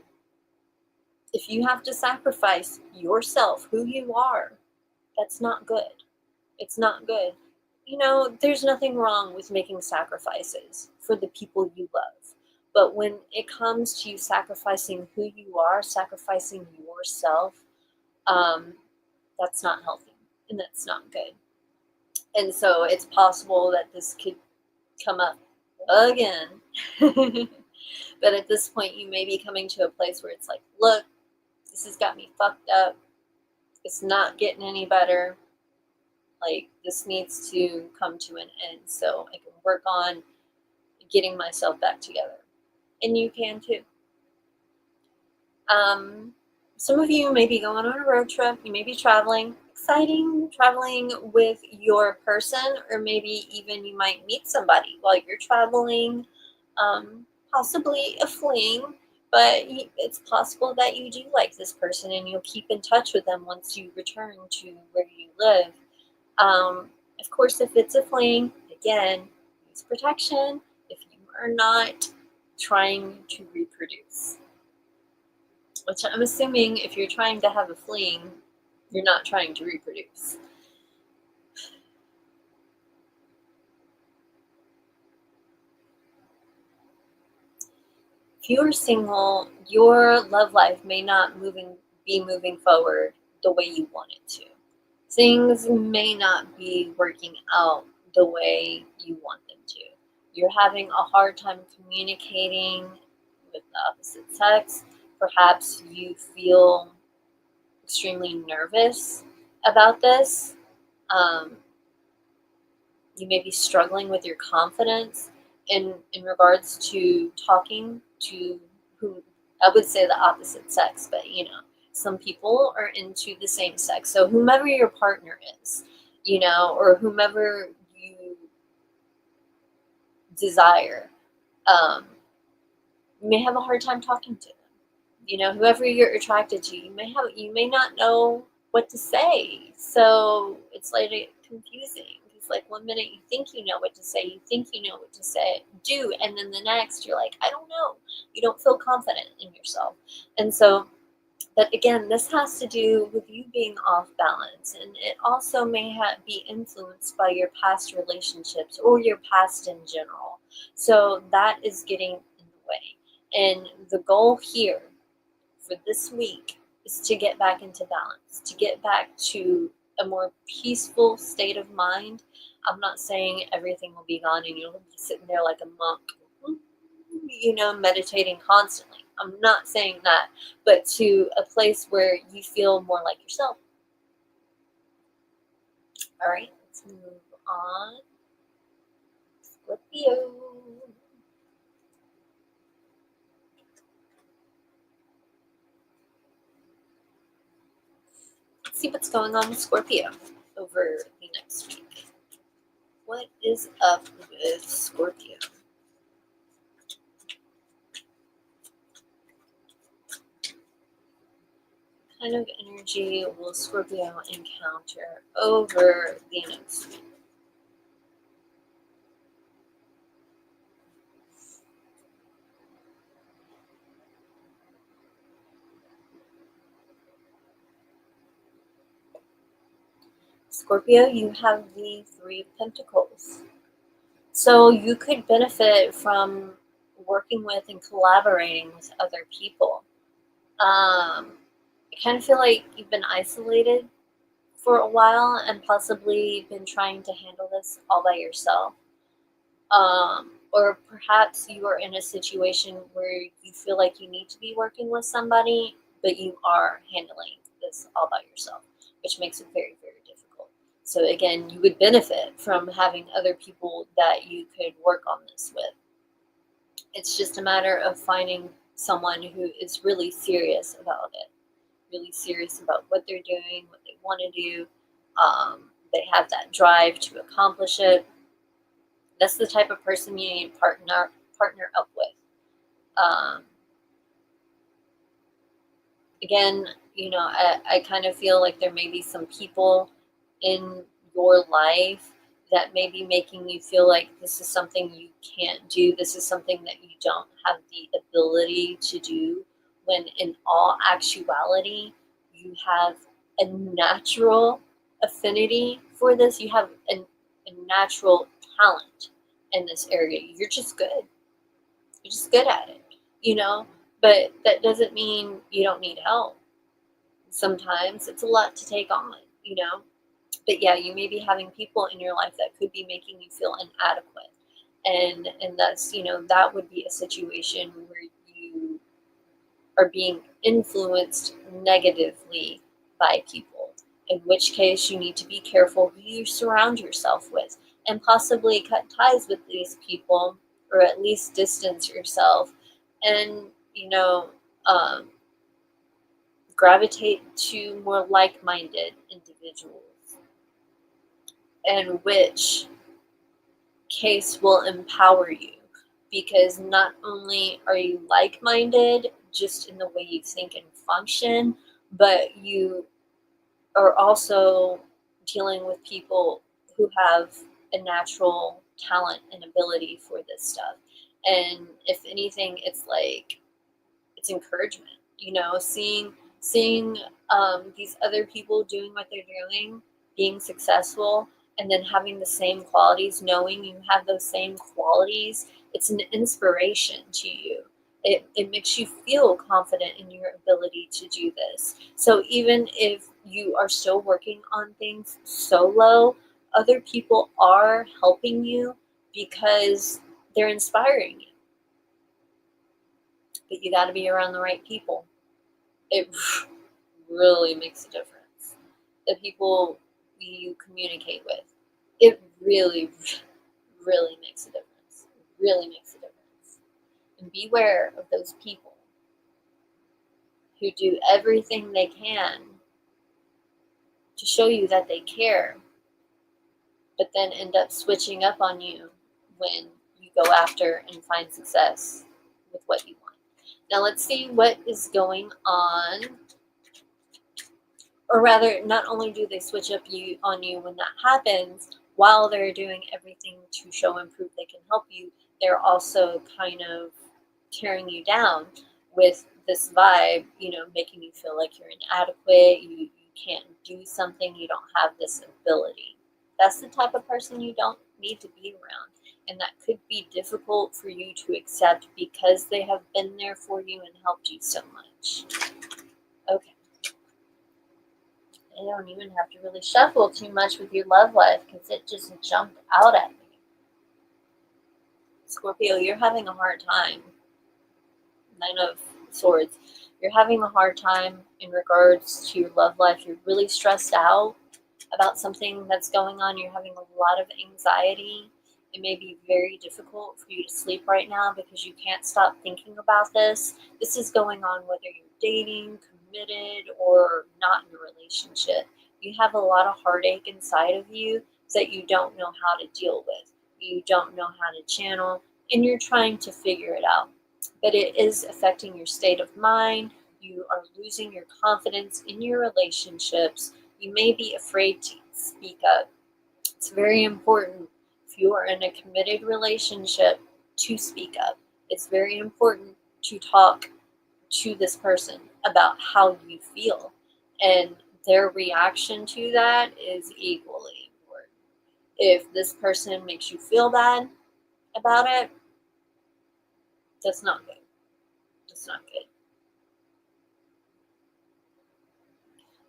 if you have to sacrifice yourself, who you are, that's not good. It's not good. There's nothing wrong with making sacrifices for the people you love. But when it comes to you sacrificing who you are, sacrificing yourself, that's not healthy and that's not good. And so it's possible that this could come up again. But at this point, you may be coming to a place where it's like, look, this has got me fucked up. It's not getting any better. Like, this needs to come to an end so I can work on getting myself back together. And you can too. Some of you may be going on a road trip. You may be traveling. Exciting, traveling with your person, or maybe even you might meet somebody while you're traveling. Possibly a fling, but it's possible that you do like this person and you'll keep in touch with them once you return to where you live. Of course, if it's a fling, again, use protection if you are not trying to reproduce. Which I'm assuming if you're trying to have a fling, you're not trying to reproduce. If you're single, your love life may not be moving forward the way you want it to. Things may not be working out the way you want them to. You're having a hard time communicating with the opposite sex. Perhaps you feel extremely nervous about this. You may be struggling with your confidence in regards to talking to who, I would say the opposite sex, but some people are into the same sex. So whomever your partner is, or whomever you desire, you may have a hard time talking to them. Whoever you're attracted to, you may not know what to say. So it's like confusing. It's like one minute you think you know what to say, do, and then the next you're like, I don't know. You don't feel confident in yourself. And so, but again, this has to do with you being off balance, and it also may be influenced by your past relationships or your past in general. So that is getting in the way. And the goal here for this week is to get back into balance, to get back to a more peaceful state of mind. I'm not saying everything will be gone and you'll be sitting there like a monk, meditating constantly. I'm not saying that, but to a place where you feel more like yourself. All right, let's move on. Scorpio. Let's see what's going on with Scorpio over the next week. What is up with Scorpio? What kind of energy will Scorpio encounter over the next week? Scorpio, you have the Three of Pentacles. So you could benefit from working with and collaborating with other people. I kind of feel like you've been isolated for a while and possibly been trying to handle this all by yourself. Or perhaps you are in a situation where you feel like you need to be working with somebody, but you are handling this all by yourself, which makes it very, very difficult. So again, you would benefit from having other people that you could work on this with. It's just a matter of finding someone who is really serious about it, really serious about what they're doing, what they want to do. They have that drive to accomplish it. That's the type of person you need to partner up with. Again, I kind of feel like there may be some people in your life that may be making you feel like this is something you can't do. This is something that you don't have the ability to do, when in all actuality, you have a natural affinity for this. You have a natural talent in this area. You're just good. You're just good at it, but that doesn't mean you don't need help. Sometimes it's a lot to take on. But yeah, you may be having people in your life that could be making you feel inadequate. And that's, that would be a situation where you are being influenced negatively by people, in which case you need to be careful who you surround yourself with, and possibly cut ties with these people, or at least distance yourself, and um, gravitate to more like-minded individuals, and which case will empower you, because not only are you like-minded just in the way you think and function, but you are also dealing with people who have a natural talent and ability for this stuff. And if anything, it's encouragement, seeing these other people doing what they're doing, being successful, and then having the same qualities, knowing you have those same qualities. It's an inspiration to you. It makes you feel confident in your ability to do this. So even if you are still working on things solo, other people are helping you because they're inspiring you. But you got to be around the right people. It really makes a difference. The people you communicate with, it really, really makes a difference. It really makes a difference. And beware of those people who do everything they can to show you that they care, but then end up switching up on you when you go after and find success with what you want. Now let's see what is going on. Or rather, not only do they switch up on you when that happens, while they're doing everything to show and prove they can help you, they're also kind of tearing you down with this vibe, making you feel like you're inadequate, you can't do something, you don't have this ability. That's the type of person you don't need to be around. And that could be difficult for you to accept because they have been there for you and helped you so much. Okay. I don't even have to really shuffle too much with your love life because it just jumped out at me. Scorpio, you're having a hard time. 9 of Swords. You're having a hard time in regards to your love life. You're really stressed out about something that's going on. You're having a lot of anxiety. It may be very difficult for you to sleep right now because you can't stop thinking about this. This is going on whether you're dating, committed, or not in a relationship. You have a lot of heartache inside of you that you don't know how to deal with. You don't know how to channel, and you're trying to figure it out. But it is affecting your state of mind. You are losing your confidence in your relationships. You may be afraid to speak up. It's very important, if you are in a committed relationship, to speak up. It's very important to talk to this person about how you feel. And their reaction to that is equally important. If this person makes you feel bad about it, that's not good. That's not good.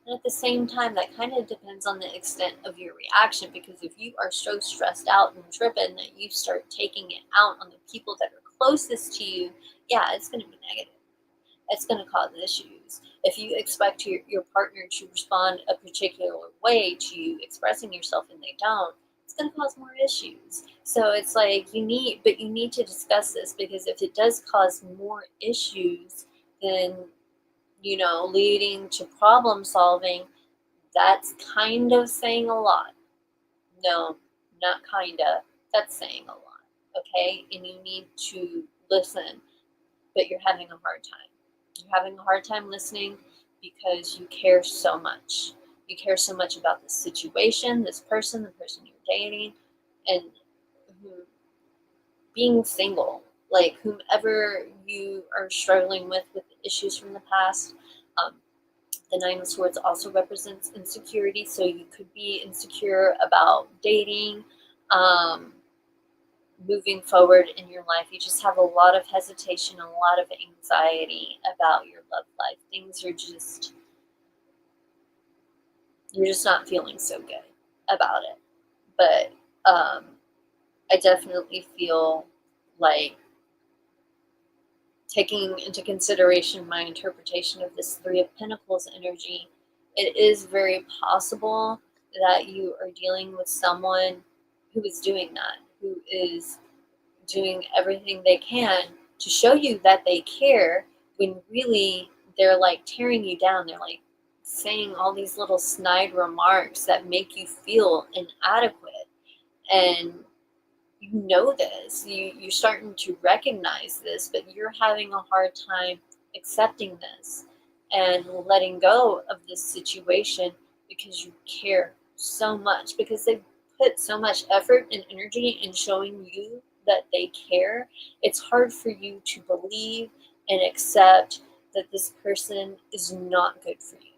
And at the same time, that kind of depends on the extent of your reaction, because if you are so stressed out and tripping that you start taking it out on the people that are closest to you, yeah, it's going to be negative. It's going to cause issues. If you expect your partner to respond a particular way to you expressing yourself and they don't, it's going to cause more issues. So it's like you need to discuss this, because if it does cause more issues, then leading to problem solving, that's kind of saying a lot. No, not kinda. That's saying a lot, okay? And you need to listen, but you're having a hard time. You're having a hard time listening because you care so much. You care so much about this situation, this person, the person you're dating, and being single. Like whomever you are struggling with issues from the past. The Nine of Swords also represents insecurity, so you could be insecure about dating, um, moving forward in your life. You just have a lot of hesitation, a lot of anxiety about your love life. Things are just, you're just not feeling so good about it. But I definitely feel like, taking into consideration my interpretation of this Three of Pentacles energy, it is very possible that you are dealing with someone who is doing that, who is doing everything they can to show you that they care, when really they're like tearing you down. They're like saying all these little snide remarks that make you feel inadequate. And you know this, you're starting to recognize this, but you're having a hard time accepting this and letting go of this situation because you care so much, because they put so much effort and energy in showing you that they care. It's hard for you to believe and accept that this person is not good for you.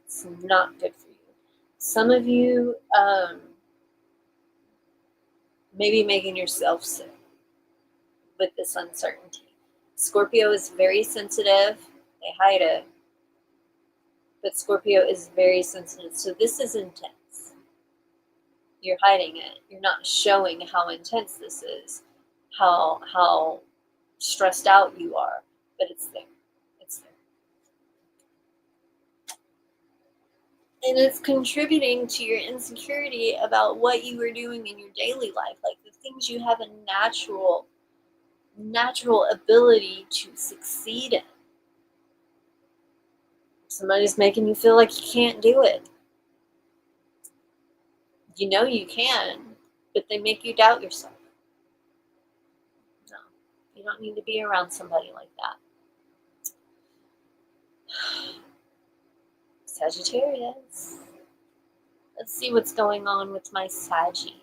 It's not good for you. Some of you maybe making yourself sick with this uncertainty. Scorpio is very sensitive. They hide it. But Scorpio is very sensitive. So this is intense. You're hiding it. You're not showing how intense this is, how stressed out you are, but it's there. It's there. And it's contributing to your insecurity about what you are doing in your daily life, like the things you have a natural ability to succeed in. Somebody's making you feel like you can't do it. You know you can, but they make you doubt yourself. No, you don't need to be around somebody like that. Sagittarius. Let's see what's going on with my Saggies.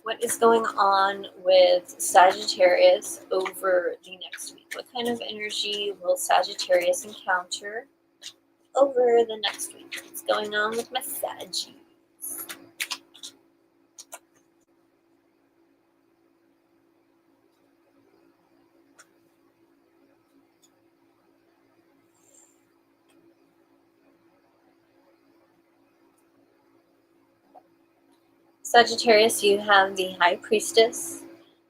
What is going on with Sagittarius over the next week? What kind of energy will Sagittarius encounter over the next week? What's going on with my Saggies? Sagittarius, you have the High Priestess.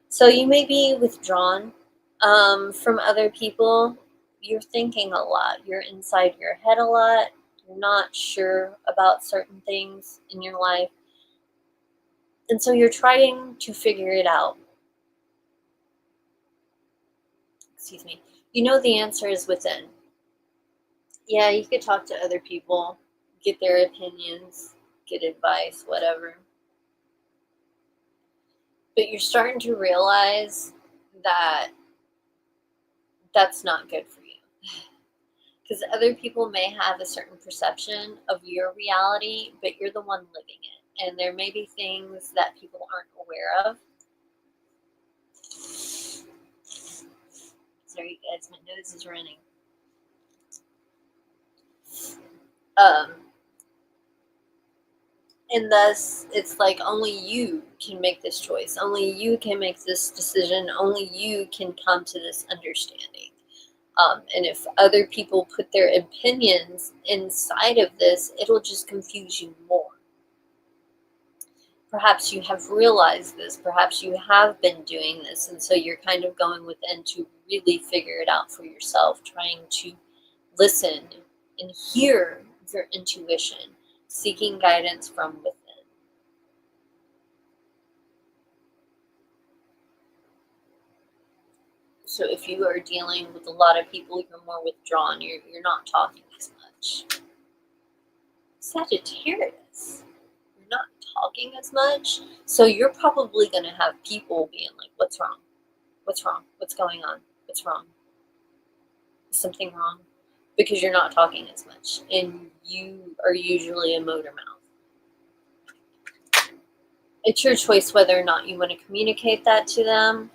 So you may be withdrawn from other people. You're thinking a lot. You're inside your head a lot. You're not sure about certain things in your life. And so you're trying to figure it out. Excuse me. You know the answer is within. Yeah, you could talk to other people, get their opinions, get advice, whatever. But you're starting to realize that that's not good for you. Because other people may have a certain perception of your reality, but you're the one living it. And there may be things that people aren't aware of. Sorry guys, my nose is running. And thus, it's like only you can make this choice. Only you can make this decision. Only you can come to this understanding. And if other people put their opinions inside of this, it'll just confuse you more. Perhaps you have realized this. Perhaps you have been doing this. And so you're kind of going within to really figure it out for yourself, trying to listen and hear your intuition, seeking guidance from within. So if you are dealing with a lot of people, you're more withdrawn. You're not talking as much. Sagittarius. You're not talking as much. So you're probably going to have people being like, what's wrong? What's wrong? What's going on? What's wrong? Is something wrong? Because you're not talking as much. And you are usually a motor mouth. It's your choice whether or not you want to communicate that to them.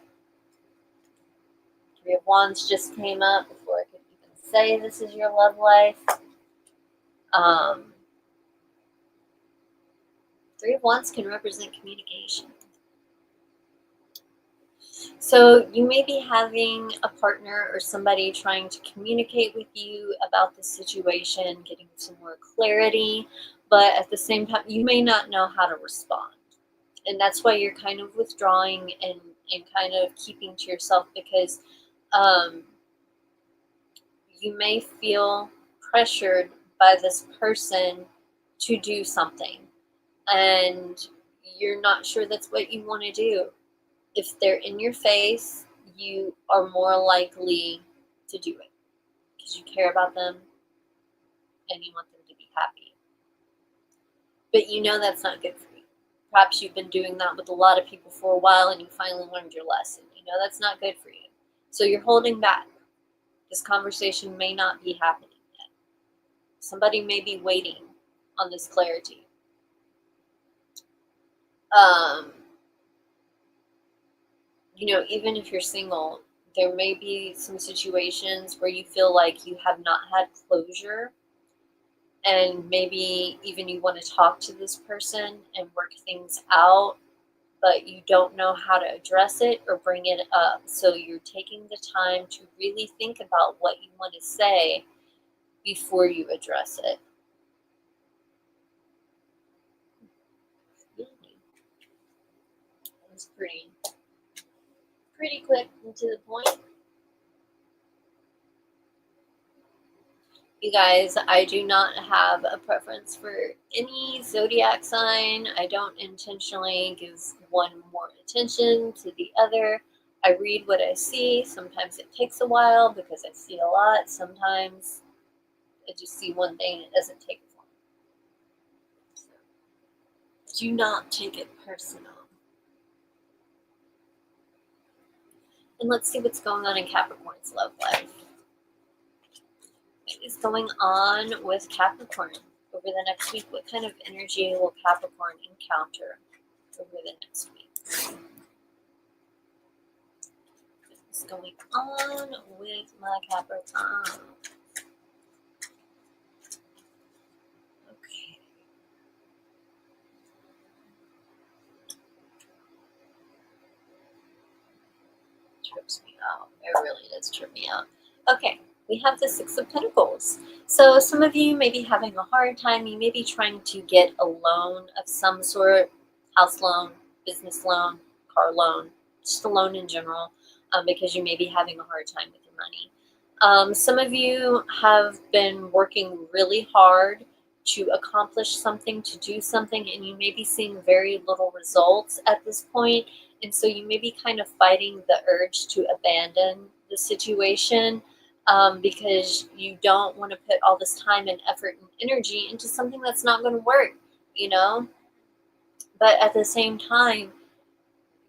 Three of Wands just came up before I could even say this is your love life. Three of Wands can represent communication. So you may be having a partner or somebody trying to communicate with you about the situation, getting some more clarity, but at the same time, you may not know how to respond. And that's why you're kind of withdrawing and kind of keeping to yourself, because you may feel pressured by this person to do something, and you're not sure that's what you want to do. If they're in your face, you are more likely to do it because you care about them and you want them to be happy. But you know that's not good for you. Perhaps you've been doing that with a lot of people for a while and you finally learned your lesson. You know that's not good for you. So you're holding back. This conversation may not be happening yet. Somebody may be waiting on this clarity. Even if you're single, there may be some situations where you feel like you have not had closure, and maybe even you want to talk to this person and work things out, but you don't know how to address it or bring it up. So you're taking the time to really think about what you want to say before you address it. That was pretty quick and to the point. You guys, I do not have a preference for any zodiac sign. I don't intentionally give one more attention to the other. I read what I see. Sometimes it takes a while because I see a lot. Sometimes I just see one thing and it doesn't take long. So, do not take it personal. And let's see what's going on in Capricorn's love life. What is going on with Capricorn over the next week? What kind of energy will Capricorn encounter over the next week? What's going on with my Capricorn? Okay. Trips me out. It really does trip me out. Okay. We have the Six of Pentacles. So some of you may be having a hard time. You may be trying to get a loan of some sort, house loan, business loan, car loan, just a loan in general, because you may be having a hard time with your money. Some of you have been working really hard to accomplish something, to do something, and you may be seeing very little results at this point. And so you may be kind of fighting the urge to abandon the situation. Because you don't want to put all this time and effort and energy into something that's not going to work, But at the same time,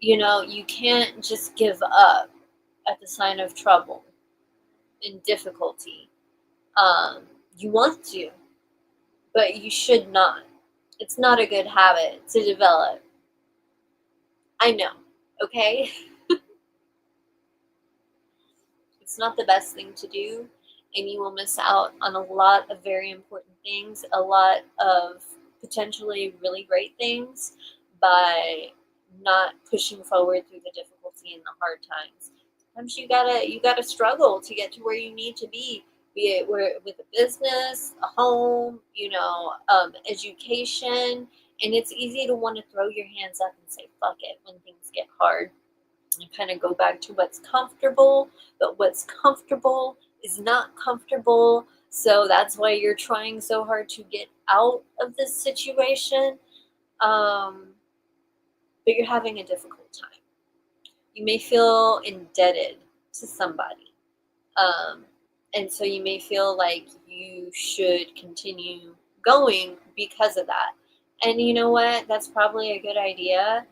you can't just give up at the sign of trouble and difficulty. You want to, but you should not. It's not a good habit to develop. I know, okay? It's not the best thing to do, and you will miss out on a lot of very important things, a lot of potentially really great things by not pushing forward through the difficulty and the hard times. Sometimes you gotta struggle to get to where you need to be it with a business, a home, education, and it's easy to want to throw your hands up and say fuck it when things get hard. You kind of go back to what's comfortable, but what's comfortable is not comfortable. So that's why you're trying so hard to get out of this situation. But you're having a difficult time. You may feel indebted to somebody. And so you may feel like you should continue going because of that. And you know what? That's probably a good idea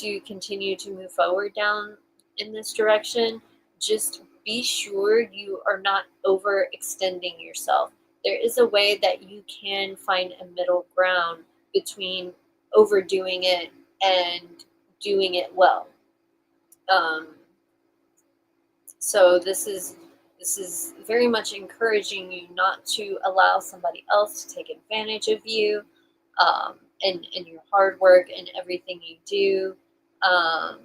to continue to move forward down in this direction. Just be sure you are not overextending yourself. There is a way that you can find a middle ground between overdoing it and doing it well. Um, so this is very much encouraging you not to allow somebody else to take advantage of you, and your hard work and everything you do. Um,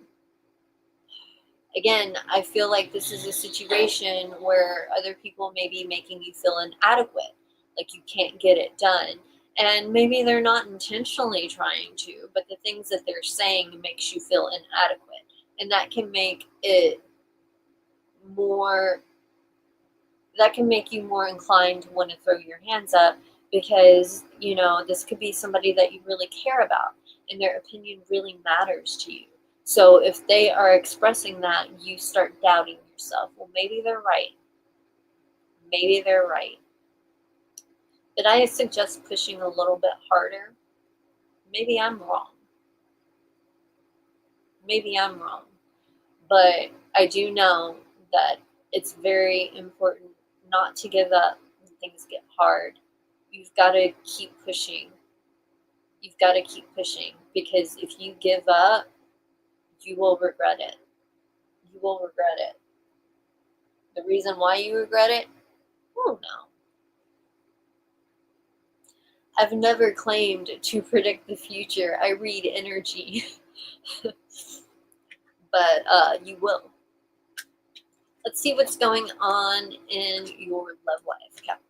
Again, I feel like this is a situation where other people may be making you feel inadequate, like you can't get it done. And maybe they're not intentionally trying to, but the things that they're saying makes you feel inadequate. And more that can make you more inclined to want to throw your hands up, because this could be somebody that you really care about and their opinion really matters to you. So if they are expressing that, you start doubting yourself. Well, maybe they're right. Maybe they're right. But I suggest pushing a little bit harder. Maybe I'm wrong. Maybe I'm wrong. But I do know that it's very important not to give up when things get hard. You've got to keep pushing. You've got to keep pushing, because if you give up, you will regret it. You will regret it. The reason why you regret it? Oh no. I've never claimed to predict the future. I read energy. But you will. Let's see what's going on in your love life, Capricorn.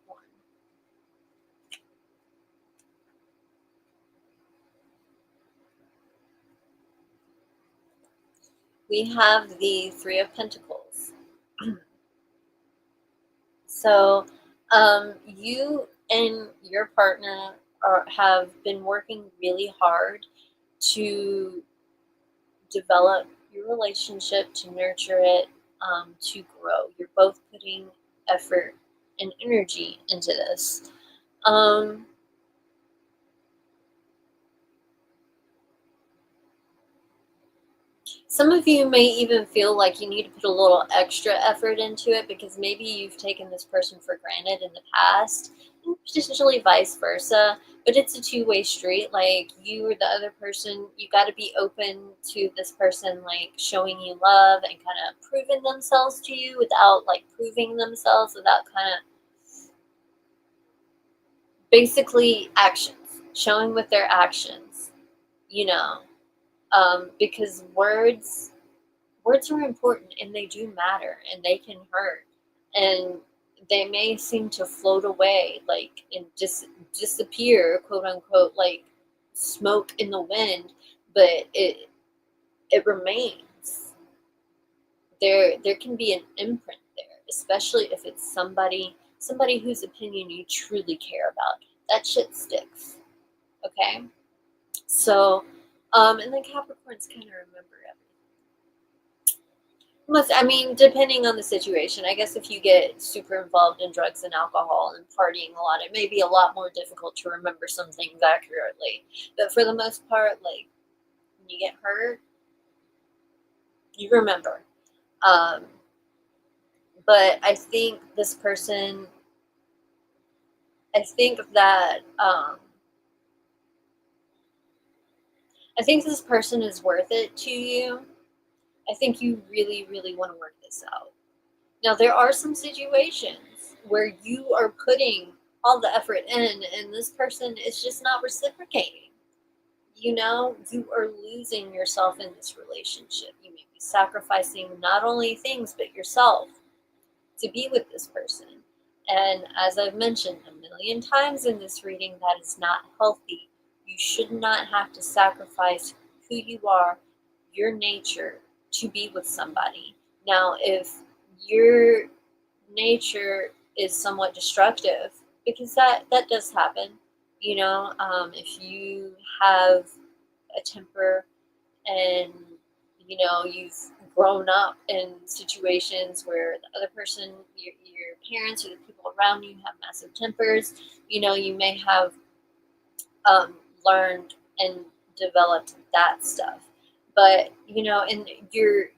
We have the Three of Pentacles. So you and your partner have been working really hard to develop your relationship, to nurture it, to grow. You're both putting effort and energy into this. Some of you may even feel like you need to put a little extra effort into it, because maybe you've taken this person for granted in the past, and potentially vice versa. But it's a two-way street. Like, you or the other person, you got to be open to this person, like, showing you love and kind of proving themselves to you without, like, proving themselves, without kind of basically actions, showing with their actions, you know, because words are important, and they do matter, and they can hurt, and they may seem to float away, like, and just disappear, quote unquote, like smoke in the wind, but it remains there. Can be an imprint there, especially if it's somebody whose opinion you truly care about. That shit sticks. Okay. So and then Capricorns kind of remember everything. I mean, depending on the situation. I guess if you get super involved in drugs and alcohol and partying a lot, it may be a lot more difficult to remember some things accurately. But for the most part, like, when you get hurt, you remember. Um, but I think that I think this person is worth it to you. I think you really, really want to work this out. Now, there are some situations where you are putting all the effort in, and this person is just not reciprocating. You are losing yourself in this relationship. You may be sacrificing not only things, but yourself to be with this person. And as I've mentioned a million times in this reading, that is not healthy. You should not have to sacrifice who you are, your nature, to be with somebody. Now, if your nature is somewhat destructive, because that does happen, if you have a temper, and you've grown up in situations where the other person, your parents or the people around you, have massive tempers. You may have learned and developed that stuff. But, and your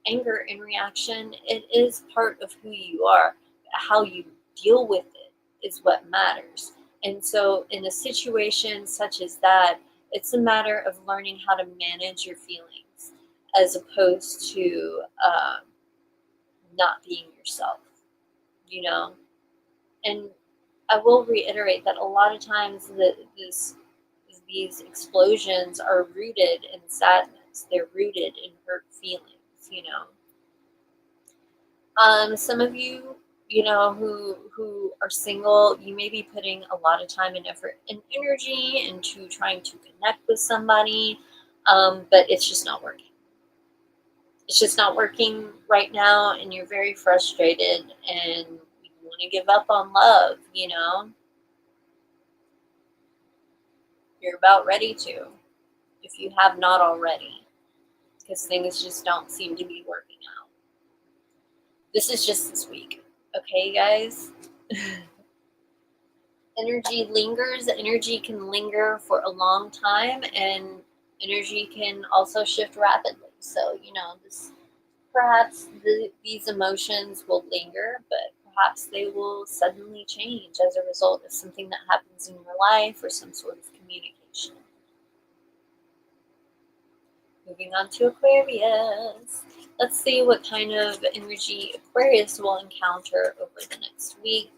anger and reaction, it is part of who you are. How you deal with it is what matters. And so in a situation such as that, it's a matter of learning how to manage your feelings as opposed to not being yourself, And I will reiterate that a lot of times these explosions are rooted in sadness. They're rooted in hurt feelings. Some of you, who are single, you may be putting a lot of time and effort and energy into trying to connect with somebody, but it's just not working. It's just not working right now, and you're very frustrated, and you want to give up on love, You're about ready to, if you have not already, because things just don't seem to be working out. This is just this week, okay, guys? Energy lingers. Energy can linger for a long time, and energy can also shift rapidly. So, these emotions will linger, but perhaps they will suddenly change as a result of something that happens in your life or some sort of communication. Moving on to Aquarius. Let's see what kind of energy Aquarius will encounter over the next week.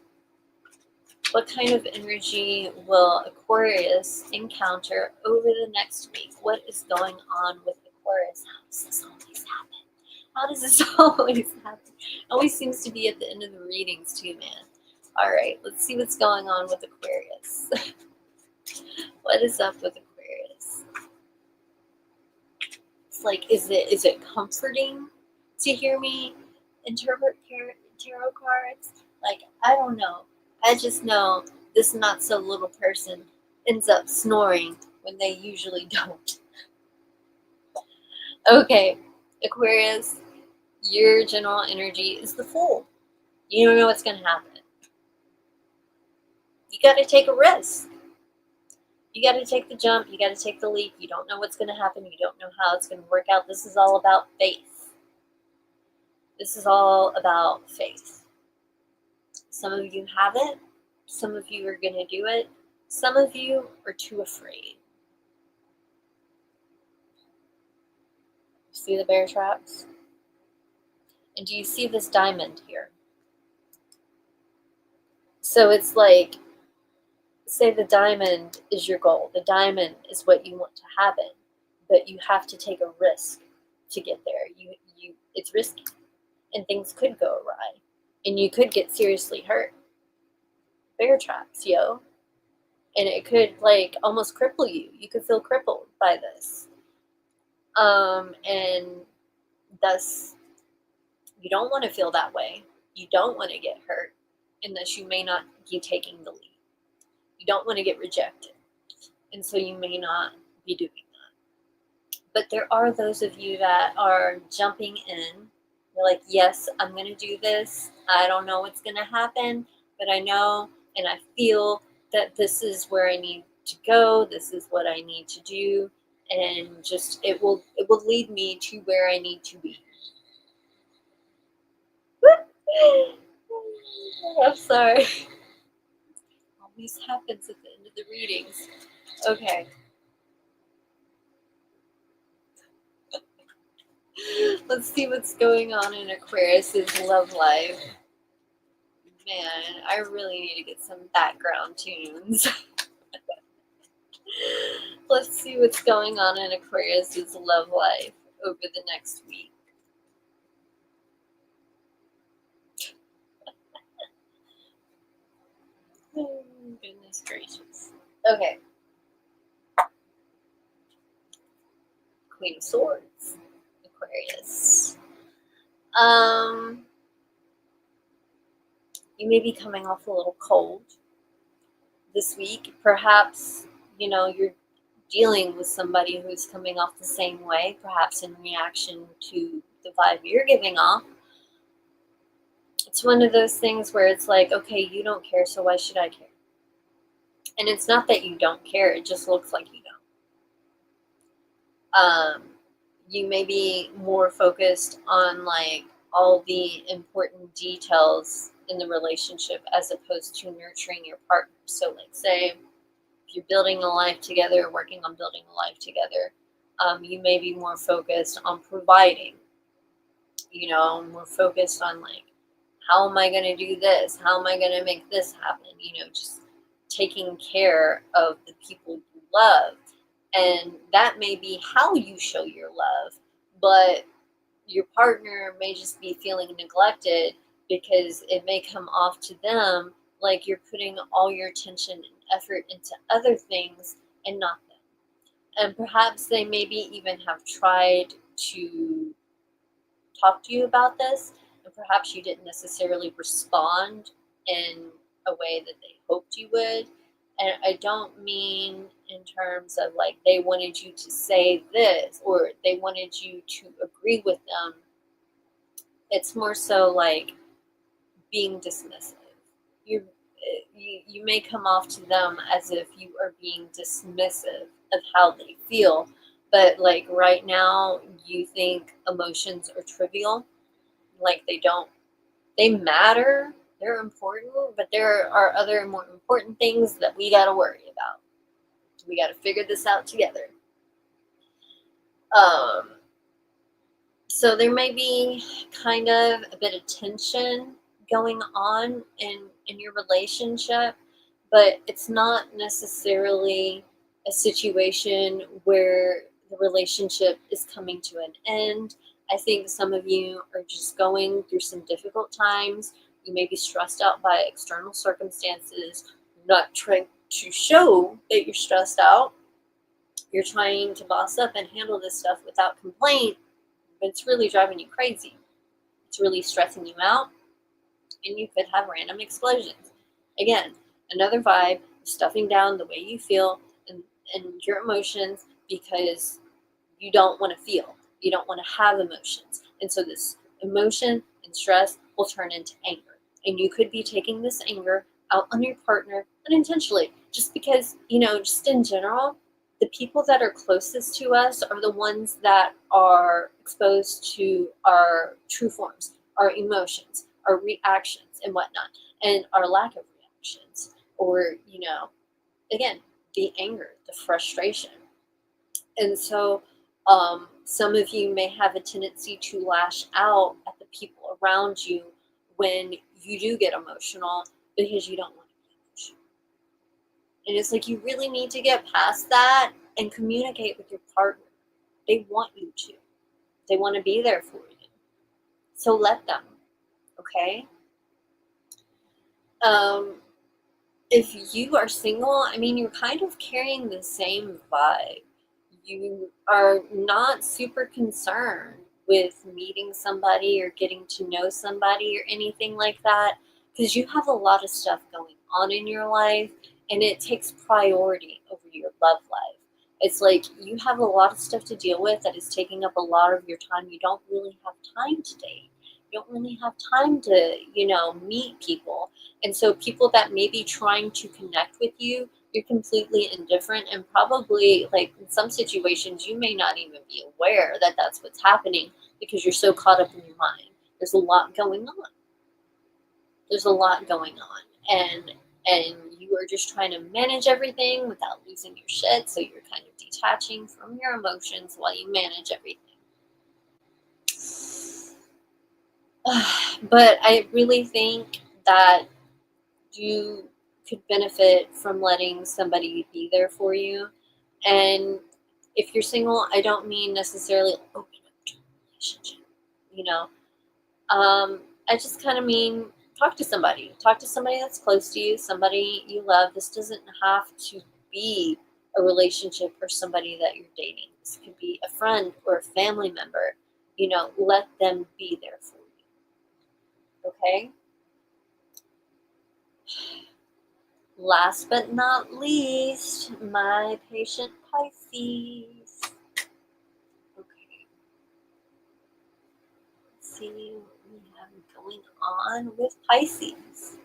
What kind of energy will Aquarius encounter over the next week? What is going on with Aquarius? How does this always happen? How does this always happen? Always seems to be at the end of the readings too, man. All right, let's see what's going on with Aquarius. What is up with Aquarius? It's like, is it comforting to hear me interpret tarot cards? Like, I don't know. I just know this not so little person ends up snoring when they usually don't. Okay, Aquarius, your general energy is the Fool. You don't know what's going to happen. You got to take a risk. You got to take the jump. You got to take the leap. You don't know what's going to happen. You don't know how it's going to work out. This is all about faith. This is all about faith. Some of you have it. Some of you are going to do it. Some of you are too afraid. See the bear traps? And do you see this diamond here? So it's like, say the diamond is your goal. The diamond is what you want to happen, but you have to take a risk to get there. It's risky, and things could go awry, and you could get seriously hurt. Bear traps, yo. And it could like almost cripple you. You could feel crippled by this. And thus, you don't want to feel that way. You don't want to get hurt, unless you may not be taking the lead. You don't want to get rejected, and so you may not be doing that. But there are those of you that are jumping in. You're like, yes, I'm going to do this. I don't know what's going to happen, but I know and I feel that this is where I need to go. This is what I need to do, and just it will lead me to where I need to be. I'm sorry. Always happens at the end of the readings. Okay. Let's see what's going on in Aquarius's love life. Man, I really need to get some background tunes. Let's see what's going on in Aquarius's love life over the next week. Oh, goodness gracious. Okay. Queen of Swords, Aquarius. You may be coming off a little cold this week. Perhaps, you're dealing with somebody who's coming off the same way, perhaps in reaction to the vibe you're giving off. It's one of those things where it's like, okay, you don't care, so why should I care? And it's not that you don't care, it just looks like you don't. You may be more focused on like all the important details in the relationship as opposed to nurturing your partner. So like say if you're building a life together, working on building a life together, you may be more focused on providing, more focused on like, how am I going to do this? How am I going to make this happen? Just taking care of the people you love. And that may be how you show your love, but your partner may just be feeling neglected because it may come off to them like you're putting all your attention and effort into other things and not them. And perhaps they maybe even have tried to talk to you about this, and perhaps you didn't necessarily respond in a way that they hoped you would. And I don't mean in terms of like they wanted you to say this or they wanted you to agree with them. It's more so like being dismissive. You may come off to them as if you are being dismissive of how they feel, but like right now you think emotions are trivial, like they matter, they're important, but there are other more important things that we got to worry about. We got to figure this out together. um So there may be kind of a bit of tension going on in your relationship, but it's not necessarily a situation where the relationship is coming to an end. I think some of you are just going through some difficult times. You may be stressed out by external circumstances. You're not trying to show that you're stressed out. You're trying to boss up and handle this stuff without complaint, but it's really driving you crazy. It's really stressing you out, and you could have random explosions. Again, another vibe of stuffing down the way you feel and your emotions because you don't want to feel. You don't want to have emotions. And so this emotion and stress will turn into anger. And you could be taking this anger out on your partner unintentionally, just because, just in general, the people that are closest to us are the ones that are exposed to our true forms, our emotions, our reactions, and whatnot, and our lack of reactions. Or, again, the anger, the frustration. And so some of you may have a tendency to lash out at the people around you when you do get emotional because you don't want to be emotional. And it's like you really need to get past that and communicate with your partner. They want you to. They want to be there for you. So let them, okay? If you are single, you're kind of carrying the same vibe. You are not super concerned with meeting somebody or getting to know somebody or anything like that because you have a lot of stuff going on in your life and it takes priority over your love life. It's like you have a lot of stuff to deal with that is taking up a lot of your time. You don't really have time to date. You don't really have time to, meet people. And so people that may be trying to connect with you, you're completely indifferent, and probably like in some situations you may not even be aware that that's what's happening because you're so caught up in your mind. There's a lot going on. And you are just trying to manage everything without losing your shit, so you're kind of detaching from your emotions while you manage everything. But I really think that you could benefit from letting somebody be there for you. And if you're single, I don't mean necessarily open up to a relationship, you know. I just kind of mean talk to somebody. Talk to somebody that's close to you, somebody you love. This doesn't have to be a relationship or somebody that you're dating. This could be a friend or a family member. Let them be there for you. Okay? Last but not least, my patient Pisces. Okay, let's see what we have going on with Pisces.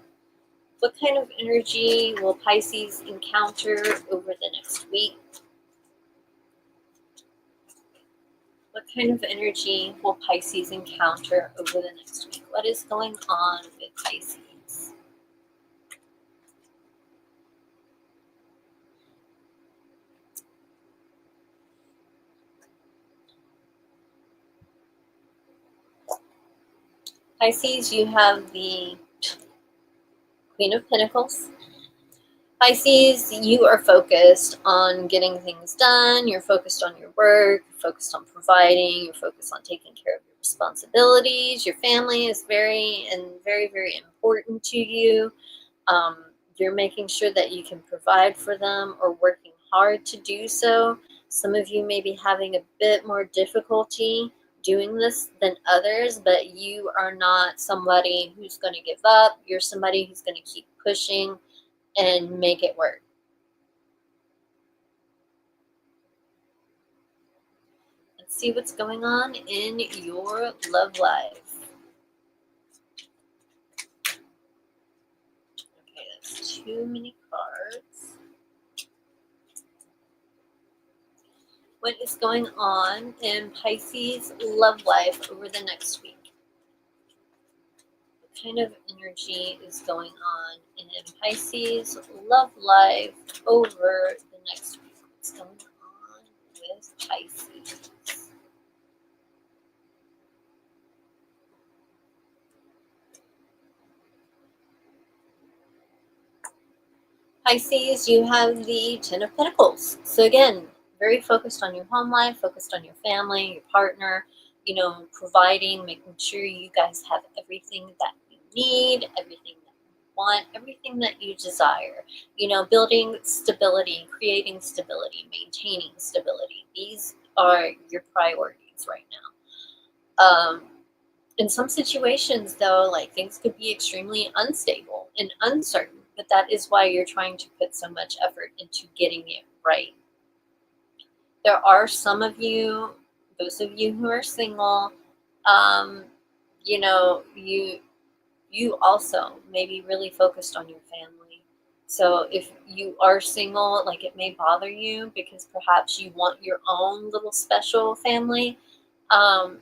What kind of energy will Pisces encounter over the next week? What kind of energy will Pisces encounter over the next week? What is going on with Pisces? Pisces, you have the Queen of Pentacles. Pisces, you are focused on getting things done. You're focused on your work. You're focused on providing. You're focused on taking care of your responsibilities. Your family is very, very important to you. You're making sure that you can provide for them or working hard to do so. Some of you may be having a bit more difficulty doing this than others, but you are not somebody who's going to give up. You're somebody who's going to keep pushing and make it work. Let's see what's going on in your love life. Okay, that's too many cards. What is going on in Pisces love life over the next week? What kind of energy is going on in Pisces love life over the next week? What's going on with Pisces? Pisces, you have the Ten of Pentacles. So again, very focused on your home life, focused on your family, your partner, providing, making sure you guys have everything that you need, everything that you want, everything that you desire. Building stability, creating stability, maintaining stability. These are your priorities right now. In some situations, though, like things could be extremely unstable and uncertain, but that is why you're trying to put so much effort into getting it right. There are some of you, those of you who are single, you know, you also may be really focused on your family. So if you are single, like it may bother you because perhaps you want your own little special family. But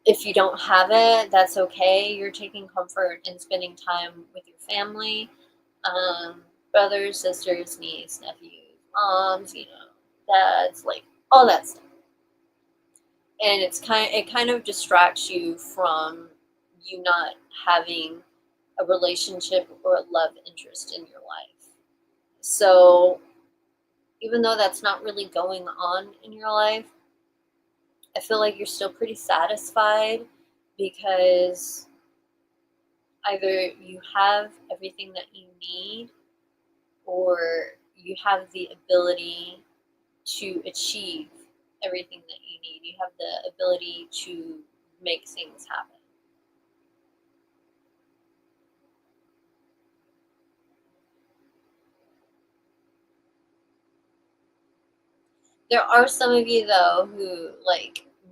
if you don't have it, that's okay. You're taking comfort in spending time with your family, brothers, sisters, nieces, nephews, moms, dads, like all that stuff. And it kind of distracts you from you not having a relationship or a love interest in your life. So even though that's not really going on in your life, I feel like you're still pretty satisfied because either you have everything that you need or you have the ability to achieve everything that you need. You have the ability to make things happen. There are some of you, though, who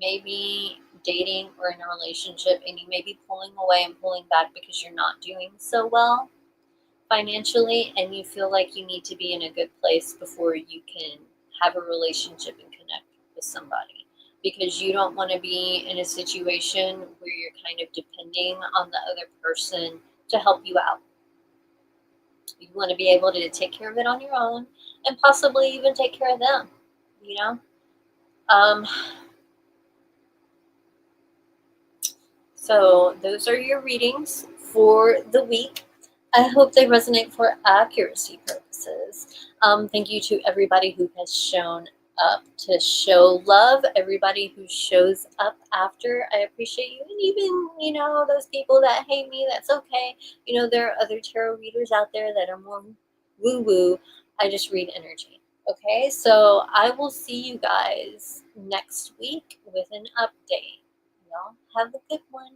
may be dating or in a relationship and you may be pulling away and pulling back because you're not doing so well financially and you feel like you need to be in a good place before you can have a relationship and connect with somebody, because you don't want to be in a situation where you're kind of depending on the other person to help you out. You want to be able to take care of it on your own and possibly even take care of them, um, so those are your readings for the week. I hope they resonate for accuracy purposes. Thank you to everybody who has shown up to show love, everybody who shows up after. I appreciate you. And even, those people that hate me, that's okay. There are other tarot readers out there that are more woo-woo. I just read energy. Okay, so I will see you guys next week with an update. Y'all have a good one.